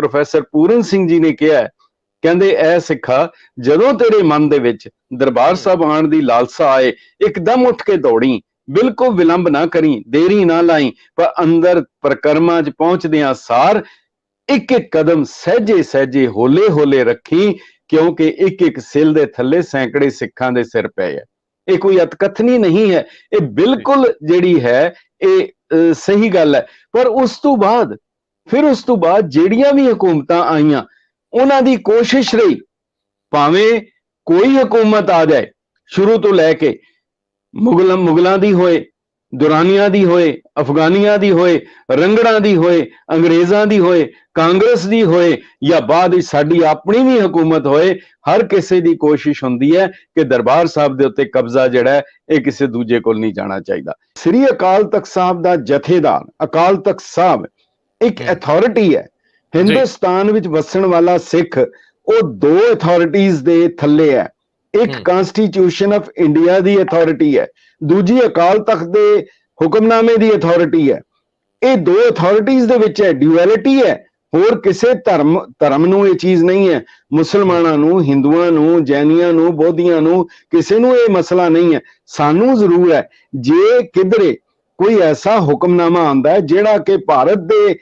Professor Puran Singh ji ने कहा है, कहते ऐ सिखा जदों तेरे मन दे विच दरबार साहब आण दी लालसा आए, एकदम उठ के दौड़ी, बिल्कुल विलंब ना करी, देरी ना लाई, पर अंदर परिक्रमा च पहुंचदियां सार एक एक कदम सहजे सहजे होले होले रखी, क्योंकि एक एक सिल दे थले सैकड़े सिखां दे सिर पे है। ये कोई अतकथनी नहीं है, ये बिल्कुल जिहड़ी है ये सही गल है। पर उस तो बाद फिर उस तो बाद जिहड़ियां भी हुकूमतां आईयां उन्हां दी कोशिश रही, भावें कोई हुकूमत आ जाए शुरू तो लैके मुगलों की होए, दुरानिया की होए, अफगानिया की होए, रंगड़ा की होए, अंग्रेज़ों की होए, कांग्रेस की होए, या बाद साडी अपनी भी हुकूमत होए, हर किसी की कोशिश होंदी है कि दरबार साहब के उत्ते कब्जा जिहड़ा है ये किसी दूजे कोल नहीं जाना चाहिए। श्री अकाल तख्त साहब का जथेदार अकाल तख्त साहब एक अथॉरिटी है। हिंदुस्तान विच वसण वाला सिख वो दो अथॉरिटीज दे थल्ले है। एक constitution of India the authority है, दूजी अकाल तख्त दे हुक्मनामे दी अथॉरिटी है। ये दो अथॉरिटीज दे विच है, ड्यूअलिटी है। होर किसे धर्म नूं ये चीज नहीं है। मुसलमानां नूं, हिंदुआं नूं, जैनियां नूं, बौद्धियां नूं किसे नूं ये मसला नहीं है। सानू जरूर है जे किधरे कोई ऐसा हुक्मनामा आंदा है जिहड़ा कि भारत दे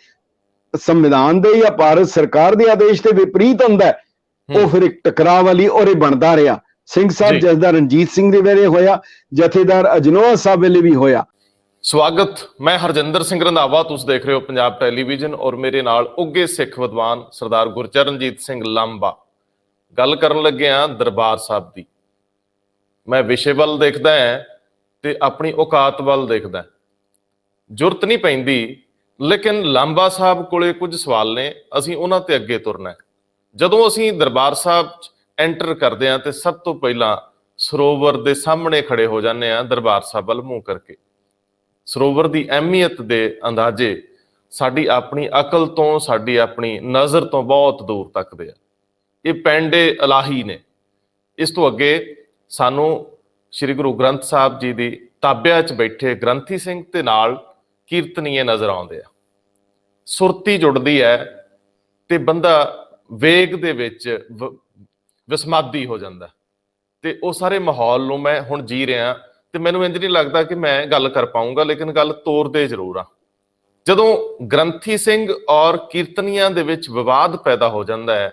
संविधान दे या भारत सरकार दे आदेश के विपरीत होंदा है, वो फिर एक टकराव वाली और बनता रहा। सिंह साहब जसदार रणजीत सिंह दे वेले होया, जथेदार अजनोआ साहब वेले भी होया। स्वागत, मैं हरजिंदर सिंह रंधावा, तुस देख रहे हो पंजाब टैलीविजन और मेरे नाल उगे सिख विद्वान सरदार गुरचरणजीत सिंह लांबा। गल करन लगे हां दरबार साहब दी। मैं विषय वल देखदा है ते अपनी औकात वल देखदा। जुरत नहीं पैंदी, लेकिन लांबा साहब कोले कुछ सवाल ने, असीं उन्हां ते अगे तुरना है। जदों असीं दरबार साहब एंटर करते हैं तो सब तो पहला सरोवर के सामने खड़े हो जाते हैं दरबार साहब वाल मूँह करके। सरोवर की अहमियत के अंदाजे साड़ी अपनी अकल तो, साड़ी अपनी नज़र तो बहुत दूर तक दे। ये पैंडे इलाही ने। इस तो अगे सानू श्री गुरु ग्रंथ साहब जी की ताबिया च बैठे ग्रंथी सिंह ते नाल कीर्तनीय नज़र आउंदे आ। सुरती जुड़दी है ते बंदा वेग दे विच विसमादी हो जाता। तो वो सारे माहौल नूं मैं हुण जी रहा तो मैनूं इंज नहीं लगता कि मैं गल कर पाऊंगा, लेकिन गल तोरदे जरूर आ। जदों ग्रंथी सिंह और कीर्तनियां दे विच विवाद पैदा हो जाता है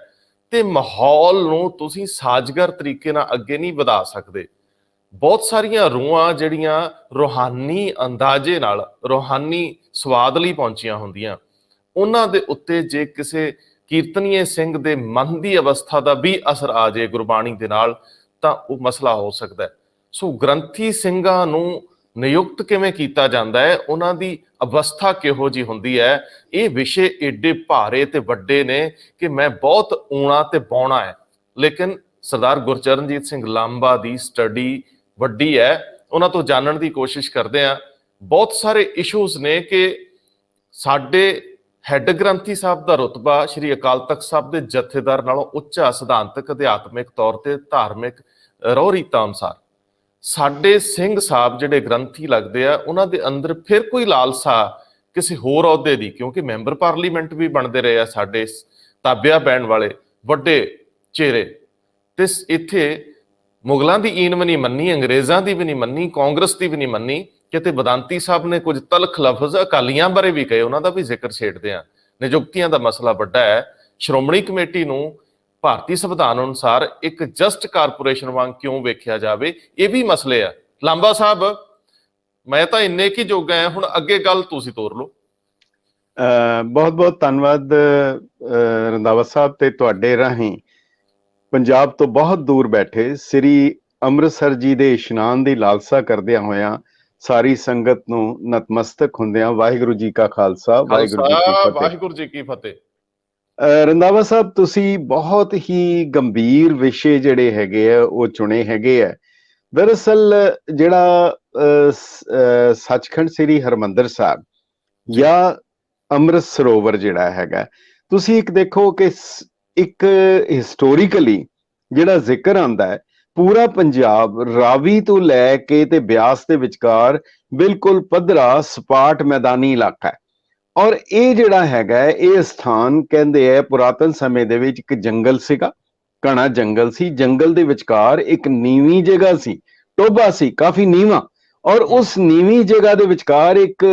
तो माहौल नूं तुसीं साजगर तरीके नाल अगे नहीं वधा सकते। बहुत सारियां रूहां जिहड़ियां रूहानी अंदाजे नाल रूहानी स्वाद लई पहुंचियां हुंदियां, उन्हां दे उत्ते जे किसे कीर्तनीय सिंह दे मन की अवस्था का भी असर आ जाए गुरबाणी दे नाल तां वो मसला हो सकता है। सो ग्रंथी सिंघां नूं नियुक्त किवें कीता जांदा है, उन्हां दी अवस्था किहो जी हुंदी है, ये विषय एडे भारे ते वड्डे ने कि मैं बहुत ऊणा ते बौणा है। लेकिन सरदार गुरचरणजीत सिंह लांबा दी स्टडी वड्डी है, उन्हां तो जानन दी कोशिश करदे आ। बहुत सारे इशूज ने कि साडे हैड ग्रंथी साहब का रुतबा श्री अकाल तख्त साहब के जथेदार नालों उच्चा, सिद्धांतक अध्यात्मिक तौर पर धार्मिक रौह रीतां अनुसार। साडे सिंह साहब जिहड़े ग्रंथी लगदे आ, उन्हां दे अंदर फिर कोई लालसा किसी होर अहुदे दी, क्योंकि मैंबर पार्लीमेंट भी बनते रहे आ साडे ताबिया पैण वाले वड्डे चेहरे। ते इत्थे मुगलों की ईन भी नहीं मन्नी, अंग्रेज़ों की भी नहीं मन्नी, कांग्रेस की भी नहीं मन्नी। किते वेदांती साहब ने कुछ तलख लफज अकालियां बारे भी कहे, उन्होंने भी जिक्र छेड़ते हैं। नियुक्तियां का मसला बड़ा है। श्रोमणी कमेटी नूं भारतीय संविधान अनुसार एक जस्ट कारपोरेशन वांग क्यों वेख्या जाए, ये भी मसले है। लांबा साहब, मैं तो इन्ने की जोगा है, हुण अगे गल तुसीं तोर लो। बहुत बहुत धन्यवाद रंधावा साहब ते तुहाडे राहीं पंजाब तो बहुत दूर बैठे श्री ਅੰਮ੍ਰਿਤਸਰ जी दे इशनान की लालसा करदियां होया सारी संगत नूं नतमस्तक हुंदियां वाहिगुरू जी का खालसा वाहिगुरू जी की फतेह। रंधावा साहब, तुसी बहुत ही गंभीर विषय जिहड़े हैगे आ वो चुने हैगे आ। दरअसल जिहड़ा सचखंड श्री हरमंदर साहब या अमृत सरोवर जिहड़ा हैगा, तुसी एक देखो कि एक हिस्टोरिकली जिहड़ा जिक्र आंदा है, पूरा पंजाब रावी तो लैके ते ब्यास दे विचकार बिल्कुल पद्धरा सपाट मैदानी इलाका है। ਔਰ ਇਹ ਜਿਹੜਾ ਹੈਗਾ ਇਹ ਸਥਾਨ ਕਹਿੰਦੇ ਹੈ ਪੁਰਾਤਨ ਸਮੇਂ ਦੇ ਵਿੱਚ ਇੱਕ ਜੰਗਲ ਸੀਗਾ, ਘਣਾ ਜੰਗਲ ਸੀ। ਜੰਗਲ ਦੇ ਵਿਚਕਾਰ ਇੱਕ ਨੀਵੀਂ ਜਗ੍ਹਾ ਸੀ, ਟੋਭਾ ਸੀ ਕਾਫੀ ਨੀਵਾਂ, ਔਰ ਉਸ ਨੀਵੀਂ ਜਗ੍ਹਾ ਦੇ ਵਿਚਕਾਰ ਇੱਕ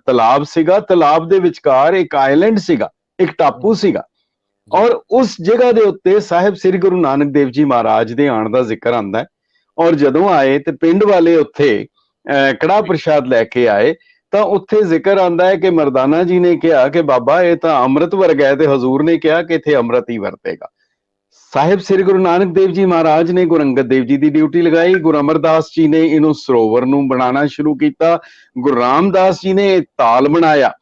ਤਲਾਬ ਸੀਗਾ। ਤਲਾਬ ਦੇ ਵਿਚਕਾਰ ਇੱਕ ਆਈਲੈਂਡ ਸੀਗਾ, ਇੱਕ ਟਾਪੂ ਸੀਗਾ। ਔਰ ਉਸ ਜਗ੍ਹਾ ਦੇ ਉੱਤੇ ਸਾਹਿਬ ਸ੍ਰੀ ਗੁਰੂ ਨਾਨਕ ਦੇਵ ਜੀ ਮਹਾਰਾਜ ਦੇ ਆਉਣ ਦਾ ਜ਼ਿਕਰ ਆਉਂਦਾ ਹੈ। ਔਰ ਜਦੋਂ ਆਏ ਤੇ ਪਿੰਡ ਵਾਲੇ ਉੱਥੇ ਕੜਾਹ ਪ੍ਰਸ਼ਾਦ ਲੈ ਕੇ ਆਏ ਤਾਂ ਉੱਥੇ ਜ਼ਿਕਰ ਆਉਂਦਾ ਹੈ ਕਿ ਮਰਦਾਨਾ ਜੀ ਨੇ ਕਿਹਾ ਕਿ ਬਾਬਾ ਇਹ ਤਾਂ ਅੰਮ੍ਰਿਤ ਵਰਗਾ ਹੈ, ਤੇ ਹਜ਼ੂਰ ਨੇ ਕਿਹਾ ਕਿ ਇੱਥੇ ਅੰਮ੍ਰਿਤ ਹੀ ਵਰਤੇਗਾ। ਸਾਹਿਬ ਸ੍ਰੀ ਗੁਰੂ ਨਾਨਕ ਦੇਵ ਜੀ ਮਹਾਰਾਜ ਨੇ ਗੁਰੂ ਅੰਗਦ ਦੇਵ ਜੀ ਦੀ ਡਿਊਟੀ ਲਗਾਈ। ਗੁਰੂ ਅਮਰਦਾਸ ਜੀ ਨੇ ਇਹਨੂੰ ਸਰੋਵਰ ਨੂੰ ਬਣਾਉਣਾ ਸ਼ੁਰੂ ਕੀਤਾ। ਗੁਰੂ ਰਾਮਦਾਸ ਜੀ ਨੇ ਤਾਲ ਬਣਾਇਆ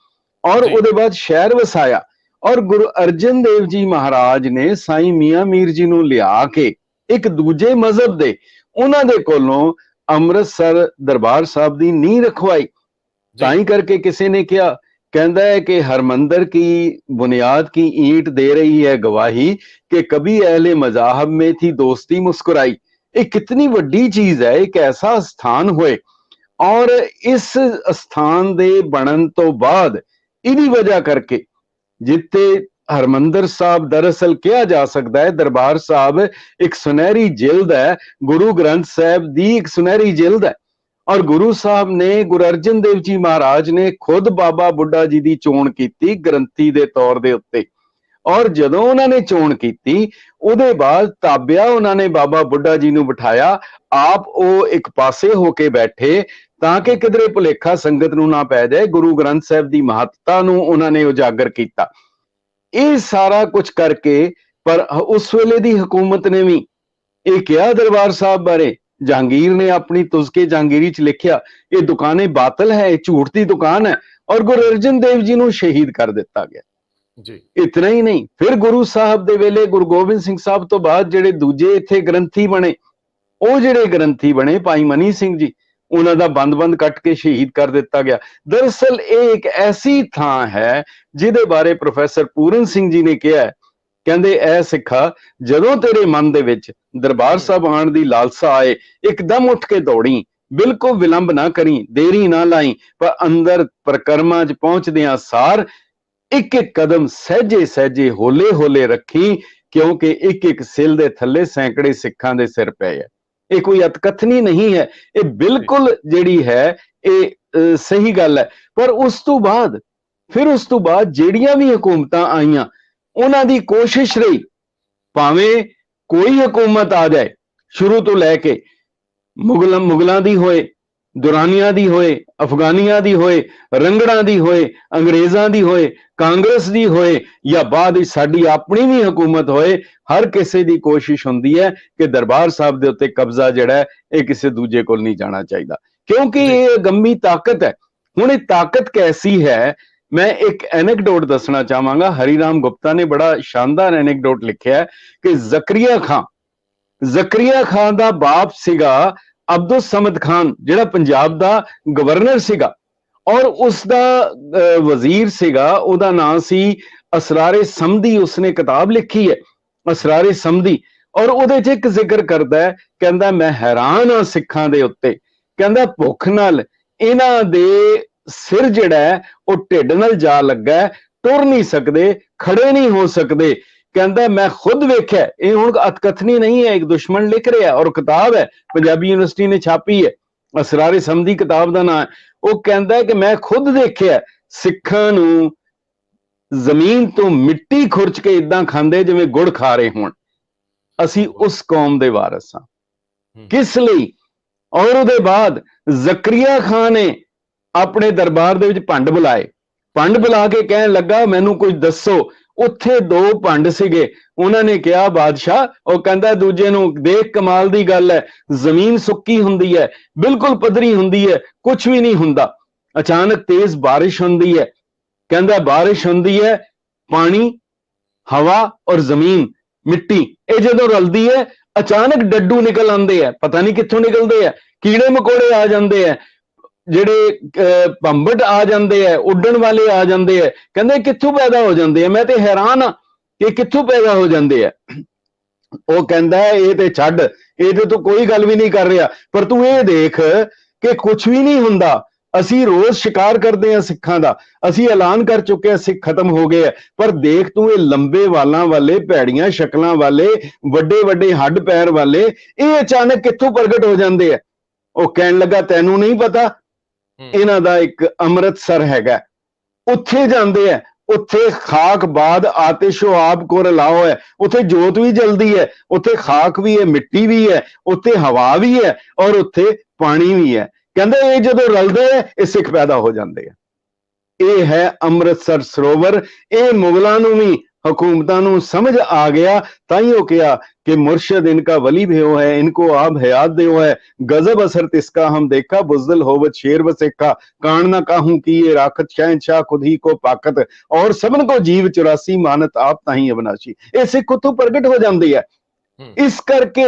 ਔਰ ਉਹਦੇ ਬਾਅਦ ਸ਼ਹਿਰ ਵਸਾਇਆ। ਔਰ ਗੁਰੂ ਅਰਜਨ ਦੇਵ ਜੀ ਮਹਾਰਾਜ ਨੇ ਸਾਈਂ ਮੀਆਂ ਮੀਰ ਜੀ ਨੂੰ ਲਿਆ ਕੇ ਇੱਕ ਦੂਜੇ ਮਜ਼ਹਬ ਦੇ ਉਹਨਾਂ ਦੇ ਕੋਲੋਂ ਅੰਮ੍ਰਿਤਸਰ ਦਰਬਾਰ ਸਾਹਿਬ ਦੀ ਨੀਂਹ ਰਖਵਾਈ। ਤਾਂ ਹੀ ਕਰਕੇ ਕਿਸੇ ਨੇ ਕਿਹਾ, कहता है कि हरमंदर की बुनियाद की ईंट दे रही है गवाही कि कभी अहले मजाहब में थी दोस्ती मुस्कुराई। ये कितनी वड्डी चीज है, एक ऐसा स्थान होए और इस स्थान दे बनन तो बाद इदी वजह करके जिथे हरमंदर साहब दरअसल कहा जा सकता है दरबार साहब एक सुनहरी जिल्द है, गुरु ग्रंथ साहब दी एक सुनहरी जिल्द है। और गुरु साहब ने गुरु अर्जन देव जी महाराज ने खुद बाबा बुड्ढा जी की चोण की ग्रंथी के तौर के उत्ते। और जदों उन्होंने चोण की उहदे बाद ताबिया उन्होंने बाबा बुड्ढा जी नूं बिठाया, आप वो एक पासे होके बैठे ताकि किधरे भुलेखा संगत नूं ना पै जाए। गुरु ग्रंथ साहब की महत्ता नूं उन्होंने उजागर किया। ये सारा कुछ करके पर उस वेले दी हुकूमत ने भी ये कहा दरबार साहब बारे। जहांगीर ने अपनी तुज़के जहांगीरी च लिखिया ये दुकानें बातल है, झूठ की दुकान है। और गुरु अर्जन देव जी नूं शहीद कर दिता गया जी। इतना ही नहीं, फिर गुरु साहब दे वेले गुरु गोबिंद सिंह साहब तो बाद जिहड़े दूजे इत्थे ग्रंथी बने, वो जिहड़े ग्रंथी बने भाई मनी सिंह जी, उन्हां दा बंद कट के शहीद कर दिता गया। दरअसल ये एक ऐसी थां है जिहदे बारे प्रोफैसर पूरन सिंह जी ने कहा है, कहंदे ऐ सिखा जदों तेरे मन दे विच दरबार साहब आण दी लालसा आए एकदम उठ के दौड़ी, बिल्कुल विलंब ना करी, देरी ना लाई, पर अंदर परकरमा च पहुंचदियां सार एक एक कदम सहजे सहजे होले होले रखी, क्योंकि एक एक सिल दे थल्ले सैकड़े सिखां दे सिर पे है। ये कोई अतकथनी नहीं है, ये बिल्कुल जिहड़ी है ये सही गल है। पर उस तो बाद फिर उस तो बाद जिहड़ियां भी हुकूमतां आईयां उन्हां दी कोशिश रही, भावें कोई हुकूमत आ जाए शुरू तो लैके मुगलों दी होए, दुरानियां दी होए, अफगानियां दी होए, रंगड़ां दी होए, अंग्रेज़ां दी होए, कांग्रेस दी होए या बाद साडी अपनी भी हुकूमत होए, हर किसी दी कोशिश हुंदी है कि दरबार साहब दे उत्ते कब्जा जिहड़ा है ये किसी दूजे कोल नहीं जाना चाहिए, क्योंकि ये गंमी ताकत है। हुण ये ताकत कैसी है, मैं एक एनेक्डोट दसना चाहांगा। हरिराम गुप्ता ने बड़ा शानदार एनेक्डोट लिखा है कि जकरिया खान दा बाप सीगा अब्दुल समद खान जिहड़ा पंजाब दा गवर्नर सीगा, और उसदा वजीर सीगा, उहदा नाम सी असरारे समदी। उसने किताब लिखी है असरारे समदी, और उहदे च एक जिक्र करदा है, कहंदा मैं हैरान हां सिखां दे उत्ते, कहंदा भुख नाल इन्हां दे सिर जिहड़ा है वो ढिड नाल जा लगा है, टुर नहीं सकदे, खड़े नहीं हो सकदे। कहंदा मैं खुद वेख्या, ये हुण अतकथनी नहीं है, एक दुश्मन लिख रहा है और किताब है पंजाबी यूनिवर्सिटी ने छापी है, असरारे समदी किताब का नाम है। वो कहंदा है कि मैं खुद देखिया सिखां नूं जमीन तो मिट्टी खुरच के इदां खांदे जिवें गुड़ खा रहे होण। असीं उस कौम दे वारिस हां, किस लई? और उहदे बाद जकरिया खान ने अपने दरबार दे विच भंड बुलाए, भंड बुला के कहन लगा मैनू कुछ दसो। उत्थे दो भंड सीगे, उन्होंने कहा बादशाह, वो कहंदा दूजे नूं देख कमाल दी गल है, जमीन सुक्की हुंदी है, बिल्कुल पधरी हुंदी है, कुछ भी नहीं हुंदा, अचानक तेज बारिश हुंदी है। कहंदा बारिश हुंदी है, पानी, हवा और जमीन मिट्टी ये जदों रलदी है अचानक डड्डू निकल आंदे है, पता नहीं कित्थों निकलदे है, कीड़े मकोड़े आ जांदे है, ਜਿਹੜੇ ਭੰਬਟ आ जाते हैं, उड्डण वाले आ जाते हैं। कहते कित्थों पैदा हो जाते हैं? मैं तो हैरान हाँ कि कित्थों पैदा हो जाते हैं। वो कहता है ये तो छड्ड, ये तो तू कोई गल भी नहीं कर रहा, पर तू ये देख कि कुछ भी नहीं हुंदा, ਅਸੀਂ ਰੋਜ਼ ਸ਼ਿਕਾਰ ਕਰਦੇ ਹਾਂ ਸਿੱਖਾਂ ਦਾ, ਅਸੀਂ ਐਲਾਨ ਕਰ ਚੁੱਕੇ ਹਾਂ ਸਿੱਖ ਖਤਮ ਹੋ ਗਏ ਆ, ਪਰ ਦੇਖ ਤੂੰ ਇਹ ਲੰਬੇ ਵਾਲਾਂ ਵਾਲੇ, ਭੈੜੀਆਂ ਸ਼ਕਲਾਂ ਵਾਲੇ, ਵੱਡੇ ਵੱਡੇ ਹੱਡ ਪੈਰ ਵਾਲੇ, ਇਹ ਅਚਾਨਕ ਕਿੱਥੋਂ ਪ੍ਰਗਟ ਹੋ ਜਾਂਦੇ ਆ। ਉਹ ਕਹਿਣ ਲੱਗਾ ਤੈਨੂੰ ਨਹੀਂ ਪਤਾ, ਇਹਨਾਂ ਦਾ ਇੱਕ ਅੰਮ੍ਰਿਤਸਰ ਹੈਗਾ, ਉੱਥੇ ਜਾਂਦੇ ਆ, ਉੱਥੇ ਖਾਕ ਬਾਦ ਆਤਿਸ਼ੋ ਆਪ ਕੋ ਰਲਾਓ ਹੈ, ਉੱਥੇ ਜੋਤ ਵੀ ਜਲਦੀ ਹੈ, ਉੱਥੇ ਖਾਕ ਵੀ ਹੈ, ਮਿੱਟੀ ਵੀ ਹੈ, ਉੱਥੇ ਹਵਾ ਵੀ ਹੈ, ਔਰ ਉੱਥੇ ਪਾਣੀ ਵੀ ਹੈ। ਕਹਿੰਦੇ ਇਹ ਜਦੋਂ ਰਲਦੇ ਆ ਇਹ ਸਿੱਖ ਪੈਦਾ ਹੋ ਜਾਂਦੇ ਆ। ਇਹ ਹੈ ਅੰਮ੍ਰਿਤਸਰ ਸਰੋਵਰ। ਇਹ ਮੁਗਲਾਂ ਨੂੰ ਵੀ, हुकूमतां नूं समझ आ गया, ताइयों किया कि मुर्शद इनका वली भी हो है, इनको आप हयात दे है, गजब असर तिसका हम देखा, बुज़दिल होवत शेर बसेखा, कान ना काहूं की ये राखत शहनशाह खुद ही को पाकत, और सबन को जीव 84 मानत आप ताही अविनाशी। ये सिख उत्थों प्रगट हो जाती है। इस करके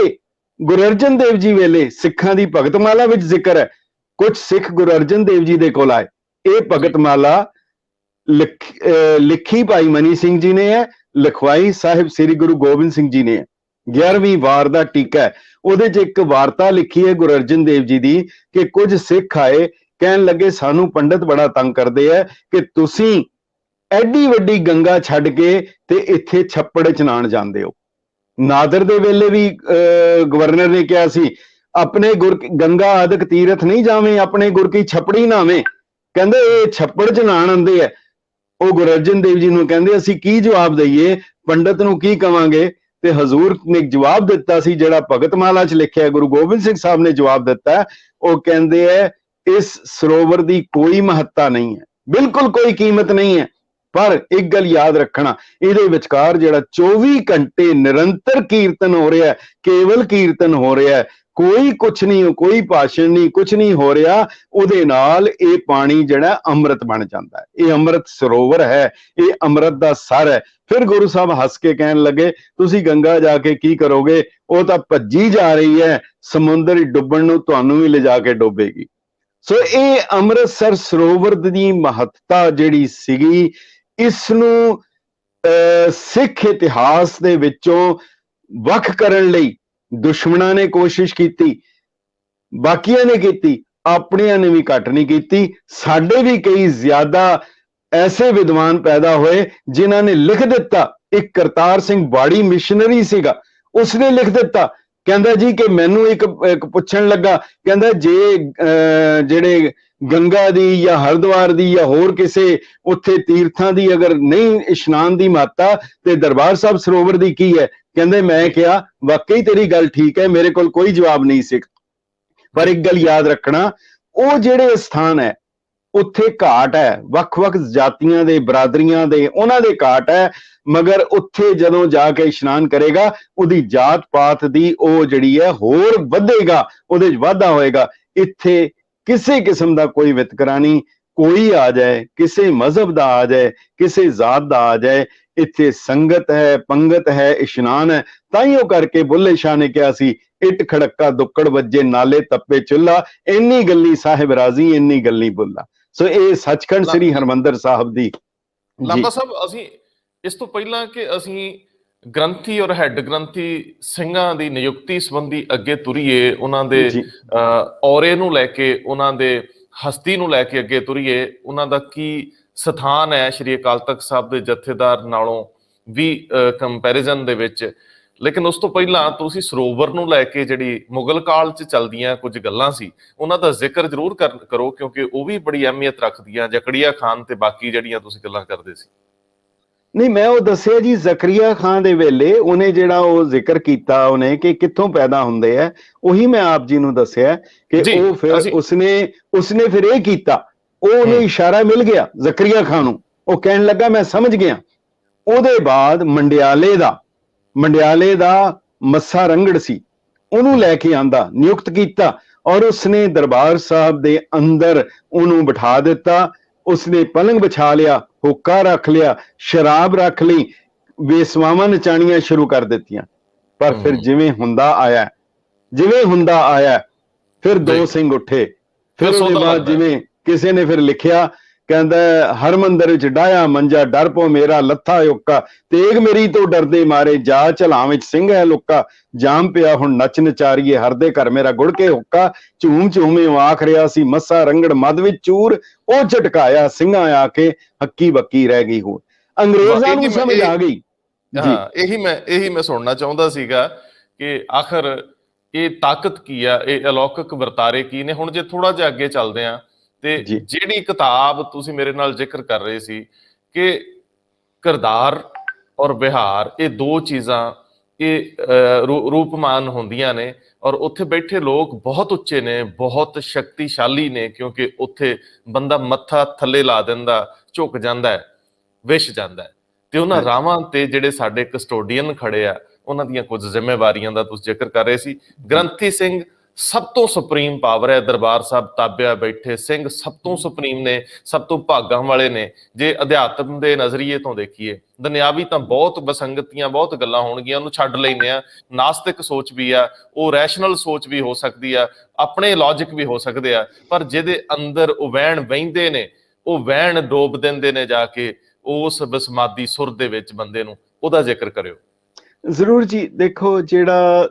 गुरु अर्जन देव जी वेले सिखां दी भगतमाला विच जिक्र है, कुछ सिख गुरु अर्जन देव जी दे कोल आए, ये भगतमाला लिखी भाई मनी सिंह जी ने है, लिखवाई साहिब श्री गुरु गोबिंद सिंह जी ने है। 11वीं वार का टीका है, ਉਹਦੇ ਚ ਇੱਕ ਵਾਰਤਾ ਲਿਖੀ ਹੈ ਗੁਰੂ ਅਰਜਨ ਦੇਵ ਜੀ ਦੀ ਕਿ ਕੁਝ ਸਿੱਖ ਆਏ, ਕਹਿਣ ਲੱਗੇ ਸਾਨੂੰ ਪੰਡਤ ਬੜਾ ਤੰਗ ਕਰਦੇ ਆ ਕਿ ਤੁਸੀਂ ਐਡੀ ਵੱਡੀ ਗੰਗਾ ਛੱਡ ਕੇ ਤੇ ਇੱਥੇ ਛੱਪੜ ਚਨਾਣ ਜਾਂਦੇ ਹੋ। ਨਾਦਰ ਦੇ ਵੇਲੇ ਵੀ ਗਵਰਨਰ ਨੇ ਕਿਹਾ ਸੀ ਆਪਣੇ ਗੁਰ ਗੰਗਾ ਆਦਿਕ ਤੀਰਥ ਨਹੀਂ ਜਾਵੇਂ, ਆਪਣੇ ਗੁਰ ਕੀ ਛੱਪੜੀ ਨਾਵੇਂ। ਕਹਿੰਦੇ ਇਹ ਛੱਪੜ ਚਨਾਣ ਆਉਂਦੇ ਆ। ਉਹ ਗੁਰੂ ਅਰਜਨ ਦੇਵ ਜੀ ਨੂੰ ਕਹਿੰਦੇ ਅਸੀਂ ਕੀ ਜਵਾਬ ਦਈਏ, ਪੰਡਤ ਨੂੰ ਕੀ ਕਵਾਂਗੇ। ਤੇ ਹਜ਼ੂਰ ਨੇ ਜਵਾਬ ਦਿੱਤਾ ਸੀ, ਜਿਹੜਾ ਭਗਤਮਾਲਾ ਚ ਲਿਖਿਆ ਗੁਰੂ ਗੋਬਿੰਦ ਸਿੰਘ ਸਾਹਿਬ ਨੇ ਜਵਾਬ ਦਿੱਤਾ। ਉਹ ਕਹਿੰਦੇ ਹੈ ਇਸ ਸਰੋਵਰ ਦੀ ਕੋਈ ਮਹੱਤਤਾ ਨਹੀਂ ਹੈ, ਬਿਲਕੁਲ ਕੋਈ ਕੀਮਤ ਨਹੀਂ ਹੈ, ਪਰ ਇੱਕ ਗੱਲ ਯਾਦ ਰੱਖਣਾ, ਇਹਦੇ ਵਿਚਕਾਰ ਜਿਹੜਾ 24 ਘੰਟੇ ਨਿਰੰਤਰ ਕੀਰਤਨ ਹੋ ਰਿਹਾ, ਕੇਵਲ ਕੀਰਤਨ ਹੋ ਰਿਹਾ, ਕੋਈ ਕੁਛ ਨਹੀਂ, ਕੋਈ ਭਾਸ਼ਣ ਨਹੀਂ, ਕੁਛ ਨਹੀਂ ਹੋ ਰਿਹਾ, ਉਹਦੇ ਨਾਲ ਇਹ ਪਾਣੀ ਜਿਹੜਾ ਅੰਮ੍ਰਿਤ ਬਣ ਜਾਂਦਾ ਹੈ। ਇਹ ਅੰਮ੍ਰਿਤ ਸਰੋਵਰ ਹੈ, ਇਹ ਅੰਮ੍ਰਿਤ ਦਾ ਸਰ ਹੈ। ਫਿਰ ਗੁਰੂ ਸਾਹਿਬ ਹੱਸ ਕੇ ਕਹਿਣ ਲੱਗੇ ਤੁਸੀਂ ਗੰਗਾ ਜਾ ਕੇ ਕੀ ਕਰੋਗੇ, ਉਹ ਤਾਂ ਭੱਜੀ ਜਾ ਰਹੀ ਹੈ, ਸਮੁੰਦਰ ਡੁੱਬਣ ਨੂੰ ਤੁਹਾਨੂੰ ਵੀ ਲਿਜਾ ਕੇ ਡੋਬੇਗੀ। ਸੋ ਇਹ ਅੰਮ੍ਰਿਤਸਰ ਸਰੋਵਰ ਦੀ ਮਹੱਤਤਾ ਜਿਹੜੀ ਸੀਗੀ, ਇਸ ਨੂੰ ਸਿੱਖ ਇਤਿਹਾਸ ਦੇ ਵਿੱਚੋਂ ਵੱਖ ਕਰਨ ਲਈ ਦੁਸ਼ਮਣਾਂ ਨੇ ਕੋਸ਼ਿਸ਼ ਕੀਤੀ, ਬਾਕੀਆਂ ਨੇ ਕੀਤੀ, ਆਪਣਿਆਂ ਨੇ ਵੀ ਘੱਟ ਨਹੀਂ ਕੀਤੀ। ਸਾਡੇ ਵੀ ਕਈ ਜ਼ਿਆਦਾ ਐਸੇ ਵਿਦਵਾਨ ਪੈਦਾ ਹੋਏ ਜਿਨ੍ਹਾਂ ਨੇ ਲਿਖ ਦਿੱਤਾ। ਇੱਕ ਕਰਤਾਰ ਸਿੰਘ ਬਾੜੀ ਮਿਸ਼ਨਰੀ ਸੀਗਾ, ਉਸਨੇ ਲਿਖ ਦਿੱਤਾ, ਕਹਿੰਦਾ ਜੀ ਕਿ ਮੈਨੂੰ ਇੱਕ ਪੁੱਛਣ ਲੱਗਾ, ਕਹਿੰਦਾ ਜੇ ਜਿਹੜੇ ਗੰਗਾ ਦੀ ਜਾਂ ਹਰਿਦੁਆਰ ਦੀ ਜਾਂ ਹੋਰ ਕਿਸੇ ਉੱਥੇ ਤੀਰਥਾਂ ਦੀ ਅਗਰ ਨਹੀਂ ਇਸ਼ਨਾਨ ਦੀ ਮਹੱਤਤਾ ਤੇ ਦਰਬਾਰ ਸਾਹਿਬ ਸਰੋਵਰ ਦੀ ਕੀ ਹੈ। ਕਹਿੰਦੇ ਮੈਂ ਕਿਹਾ ਵਾਕਈ ਤੇਰੀ ਗੱਲ ਠੀਕ ਹੈ, ਮੇਰੇ ਕੋਲ ਕੋਈ ਜਵਾਬ ਨਹੀਂ ਸੀ, ਪਰ ਇੱਕ ਗੱਲ ਯਾਦ ਰੱਖਣਾ, ਉਹ ਜਿਹੜੇ ਸਥਾਨ ਹੈ ਉੱਥੇ ਘਾਟ ਹੈ, ਵੱਖ-ਵੱਖ ਜਾਤੀਆਂ ਦੇ, ਬਰਾਦਰੀਆਂ ਦੇ, ਉਹਨਾਂ ਦੇ ਘਾਟ ਹੈ, ਮਗਰ ਉੱਥੇ ਜਦੋਂ ਜਾ ਕੇ ਇਸ਼ਨਾਨ ਕਰੇਗਾ ਉਹਦੀ ਜਾਤ ਪਾਤ ਦੀ ਉਹ ਜਿਹੜੀ ਹੈ ਹੋਰ ਵਧੇਗਾ, ਉਹਦੇ 'ਚ ਵਾਧਾ ਹੋਏਗਾ। ਇੱਥੇ ਕਿਸੇ ਕਿਸਮ ਦਾ ਕੋਈ ਵਿਤਕਰਾ ਨਹੀਂ, ਕੋਈ ਆ ਜਾਏ, ਕਿਸੇ ਮਜ਼ਹਬ ਦਾ ਆ ਜਾਏ, ਕਿਸੇ ਜ਼ਾਤ ਦਾ ਆ ਜਾਏ, ਇੱਥੇ ਸੰਗਤ ਹੈ, ਪੰਗਤ ਹੈ, ਇਸ਼ਨਾਨ ਹੈ। ਤਾਈਓ ਕਰਕੇ ਬੁੱਲੇ ਸ਼ਾਹ ਨੇ ਕਿਹਾ ਸੀ ਇੱਟ ਖੜੱਕਾ ਦੁੱਕੜ ਵੱਜੇ ਨਾਲੇ ਤੱਪੇ ਚੁੱਲਾ, ਇੰਨੀ ਗੱਲੀ ਸਾਹਿਬ ਰਾਜ਼ੀ ਇੰਨੀ ਗੱਲੀ ਬੁੱਲਾ। ਸੋ ਇਹ ਸੱਚਖੰਡ ਸ੍ਰੀ ਹਰਮੰਦਰ ਸਾਹਿਬ ਦੀ। ਲਾਂਬਾ ਸਾਹਿਬ, ਅਸੀਂ ਇਸ ਤੋਂ ਪਹਿਲਾਂ ਕਿ ਅਸੀਂ ਗ੍ਰੰਥੀ ਔਰ ਹੈੱਡ ਗ੍ਰੰਥੀ ਸਿੰਘਾਂ ਦੀ ਨਿਯੁਕਤੀ ਸੰਬੰਧੀ ਅੱਗੇ ਤੁਰੀਏ, ਉਹਨਾਂ ਦੇ ਔਰੇ ਨੂੰ ਲੈ ਕੇ, ਉਹਨਾਂ ਦੇ ਹਸਤੀ ਨੂੰ ਲੈ ਕੇ ਅੱਗੇ ਤੁਰੀਏ, ਉਹਨਾਂ ਦਾ ਕੀ ਸਥਾਨ ਹੈ ਸ਼੍ਰੀ ਅਕਾਲ ਤਖਤ ਸਾਹਿਬ ਦੇ ਜਥੇਦਾਰ ਨਾਲੋਂ ਵੀ ਕੰਪੈਰੀਜ਼ਨ ਦੇ ਵਿੱਚ। ਲੇਕਿਨ ਉਸ ਤੋਂ ਪਹਿਲਾਂ ਤੁਸੀਂ ਸਰੋਵਰ ਨੂੰ ਲੈ ਕੇ ਜਿਹੜੀ ਮੁਗਲ ਕਾਲ 'ਚ ਚੱਲਦੀਆਂ ਕੁਝ ਗੱਲਾਂ ਸੀ, ਉਹਨਾਂ ਦਾ ਜ਼ਿਕਰ ਜ਼ਰੂਰ ਕਰੋ, ਕਿਉਂਕਿ ਉਹ ਵੀ ਬੜੀ ਅਹਿਮੀਅਤ ਰੱਖਦੀਆਂ। ਜ਼ਕਰੀਆ ਖਾਨ ਤੇ ਬਾਕੀ ਜਿਹੜੀਆਂ ਤੁਸੀਂ ਗੱਲਾਂ ਕਰਦੇ ਸੀ। ਨਹੀਂ, ਮੈਂ ਉਹ ਦੱਸਿਆ ਜੀ, ਜ਼ਕਰੀਆ ਖਾਨ ਦੇ ਵੇਲੇ ਉਹਨੇ ਜਿਹੜਾ ਉਹ ਜ਼ਿਕਰ ਕੀਤਾ ਉਹਨੇ ਕਿ ਕਿੱਥੋਂ ਪੈਦਾ ਹੁੰਦੇ ਆ, ਉਹੀ ਮੈਂ ਆਪ ਜੀ ਨੂੰ ਦੱਸਿਆ ਕਿ ਉਹ ਫਿਰ ਉਸਨੇ ਫਿਰ ਇਹ ਕੀਤਾ, ਉਹਨੂੰ ਇਸ਼ਾਰਾ ਮਿਲ ਗਿਆ ਜ਼ਕਰੀਆ ਖਾਨ ਨੂੰ, ਉਹ ਕਹਿਣ ਲੱਗਾ ਮੈਂ ਸਮਝ ਗਿਆ। ਉਹਦੇ ਬਾਅਦ ਮੰਡਿਆਲੇ ਦਾ ਮੱਸਾ ਰੰਗੜ ਸੀ, ਉਹਨੂੰ ਲੈ ਕੇ ਆਂਦਾ, ਨਿਯੁਕਤ ਕੀਤਾ, ਔਰ ਉਸਨੇ ਦਰਬਾਰ ਸਾਹਿਬ ਦੇ ਅੰਦਰ ਉਹਨੂੰ ਬਿਠਾ ਦਿੱਤਾ। ਉਸਨੇ ਪਲੰਗ ਵਿਛਾ ਲਿਆ, ਹੁੱਕਾ ਰੱਖ ਲਿਆ, ਸ਼ਰਾਬ ਰੱਖ ਲਈ, ਵੇਸਵਾਵਾਂ ਨਚਾਣੀਆਂ ਸ਼ੁਰੂ ਕਰ ਦਿੱਤੀਆਂ। ਪਰ ਫਿਰ ਜਿਵੇਂ ਹੁੰਦਾ ਆਇਆ ਫਿਰ ਦੋ ਸਿੰਘ ਉੱਠੇ। ਫਿਰ ਉਹਦੇ ਬਾਅਦ ਜਿਵੇਂ ਕਿਸੇ ਨੇ ਫਿਰ ਲਿਖਿਆ ਕਹਿੰਦਾ ਹਰਮੰਦਰ ਵਿੱਚ ਡਾਇਆ ਮੰਜਾ ਡਰ ਪੋ ਮੇਰਾ ਲੱਥਾ ਓਕਾ, ਤੇਗ ਮੇਰੀ ਤੋਂ ਡਰਦੇ ਮਾਰੇ ਜਾ ਝਲਾਂ ਵਿੱਚ ਸਿੰਘ ਹੈ ਲੋਕਾ, ਜਾਮ ਪਿਆ ਹੁਣ ਨੱਚ ਨਚਾਰੀਏ ਹਰਦੇ ਘਰ ਮੇਰਾ ਗੁੜ ਕੇ ਹੁੱਕਾ, ਝੂਮ ਝੂਮੇ ਆਖ ਰਿਹਾ ਸੀ ਮੱਸਾ ਰੰਗੜ ਮਦ ਵਿੱਚ ਚੂਰ, ਉਹ ਝਟਕਾਇਆ ਸਿੰਘਾਂ ਆ ਕੇ ਹੱਕੀ ਬੱਕੀ ਰਹਿ ਗਈ ਹੋਰ। ਅੰਗਰੇਜ਼ਾਂ ਨੂੰ ਸਮਝ ਆ ਗਈ। ਹਾਂ, ਇਹੀ ਮੈਂ ਸੁਣਨਾ ਚਾਹੁੰਦਾ ਸੀਗਾ ਕਿ ਆਖਰ ਇਹ ਤਾਕਤ ਕੀ ਆ, ਇਹ ਅਲੌਕਿਕ ਵਰਤਾਰੇ ਕੀ ਨੇ। ਹੁਣ ਜੇ ਥੋੜਾ ਜਿਹਾ ਅੱਗੇ ਚੱਲਦੇ ਆ ਤੇ ਜਿਹੜੀ ਕਿਤਾਬ ਤੁਸੀਂ ਮੇਰੇ ਨਾਲ ਜ਼ਿਕਰ ਕਰ ਰਹੇ ਸੀ ਕਿ ਕਿਰਦਾਰ ਔਰ ਵਿਹਾਰ, ਇਹ ਦੋ ਚੀਜ਼ਾਂ ਇਹ ਰੂਪਮਾਨ ਹੁੰਦੀਆਂ ਨੇ, ਔਰ ਉੱਥੇ ਬੈਠੇ ਲੋਕ ਬਹੁਤ ਉੱਚੇ ਨੇ, ਬਹੁਤ ਸ਼ਕਤੀਸ਼ਾਲੀ ਨੇ, ਕਿਉਂਕਿ ਉੱਥੇ ਬੰਦਾ ਮੱਥਾ ਥੱਲੇ ਲਾ ਦਿੰਦਾ, ਝੁਕ ਜਾਂਦਾ ਹੈ, ਵਿਛ ਜਾਂਦਾ ਹੈ। ਤੇ ਉਹਨਾਂ ਰਾਵਾਂ ਤੇ ਜਿਹੜੇ ਸਾਡੇ ਕਸਟੋਡੀਅਨ ਖੜੇ ਆ, ਉਹਨਾਂ ਦੀਆਂ ਕੁਝ ਜ਼ਿੰਮੇਵਾਰੀਆਂ ਦਾ ਤੁਸੀਂ ਜ਼ਿਕਰ ਕਰ ਰਹੇ ਸੀ। ਗ੍ਰੰਥੀ ਸਿੰਘ ਸਭ ਤੋਂ ਸੁਪਰੀਮ ਪਾਵਰ ਹੈ, ਦਰਬਾਰ ਸਾਹਿਬ ਤਾਬਿਆ ਬੈਠੇ ਸਿੰਘ ਸਭ ਤੋਂ ਸੁਪਰੀਮ ਨੇ, ਸਭ ਤੋਂ ਭਾਗਾਂ ਵਾਲੇ ਨੇ। ਜੇ ਅਧਿਆਤਮ ਦੇ ਨਜ਼ਰੀਏ ਤੋਂ ਦੇਖੀਏ, ਦੁਨਿਆਵੀ ਤਾਂ ਬਹੁਤ ਵਸੰਗਤੀਆਂ, ਬਹੁਤ ਗੱਲਾਂ ਹੋਣਗੀਆਂ, ਉਹਨੂੰ ਛੱਡ ਲੈਂਦੇ ਆ। ਨਾਸਤਿਕ ਸੋਚ ਵੀ ਆ, ਉਹ ਰੈਸ਼ਨਲ ਸੋਚ ਵੀ ਹੋ ਸਕਦੀ ਆ, ਆਪਣੇ ਲੌਜਿਕ ਵੀ ਹੋ ਸਕਦੇ ਆ, ਪਰ ਜਿਹਦੇ ਅੰਦਰ ਉਹ ਵਹਿਣ ਵਹਿੰਦੇ ਨੇ, ਉਹ ਵਹਿਣ ਡੋਬ ਦਿੰਦੇ ਨੇ ਜਾ ਕੇ ਉਸ ਬਸਮਾਦੀ ਸੁਰ ਦੇ ਵਿੱਚ ਬੰਦੇ ਨੂੰ। ਉਹਦਾ ਜ਼ਿਕਰ ਕਰਿਓ। ਜ਼ਰੂਰ ਜੀ। ਦੇਖੋ, ਜਿਹੜਾ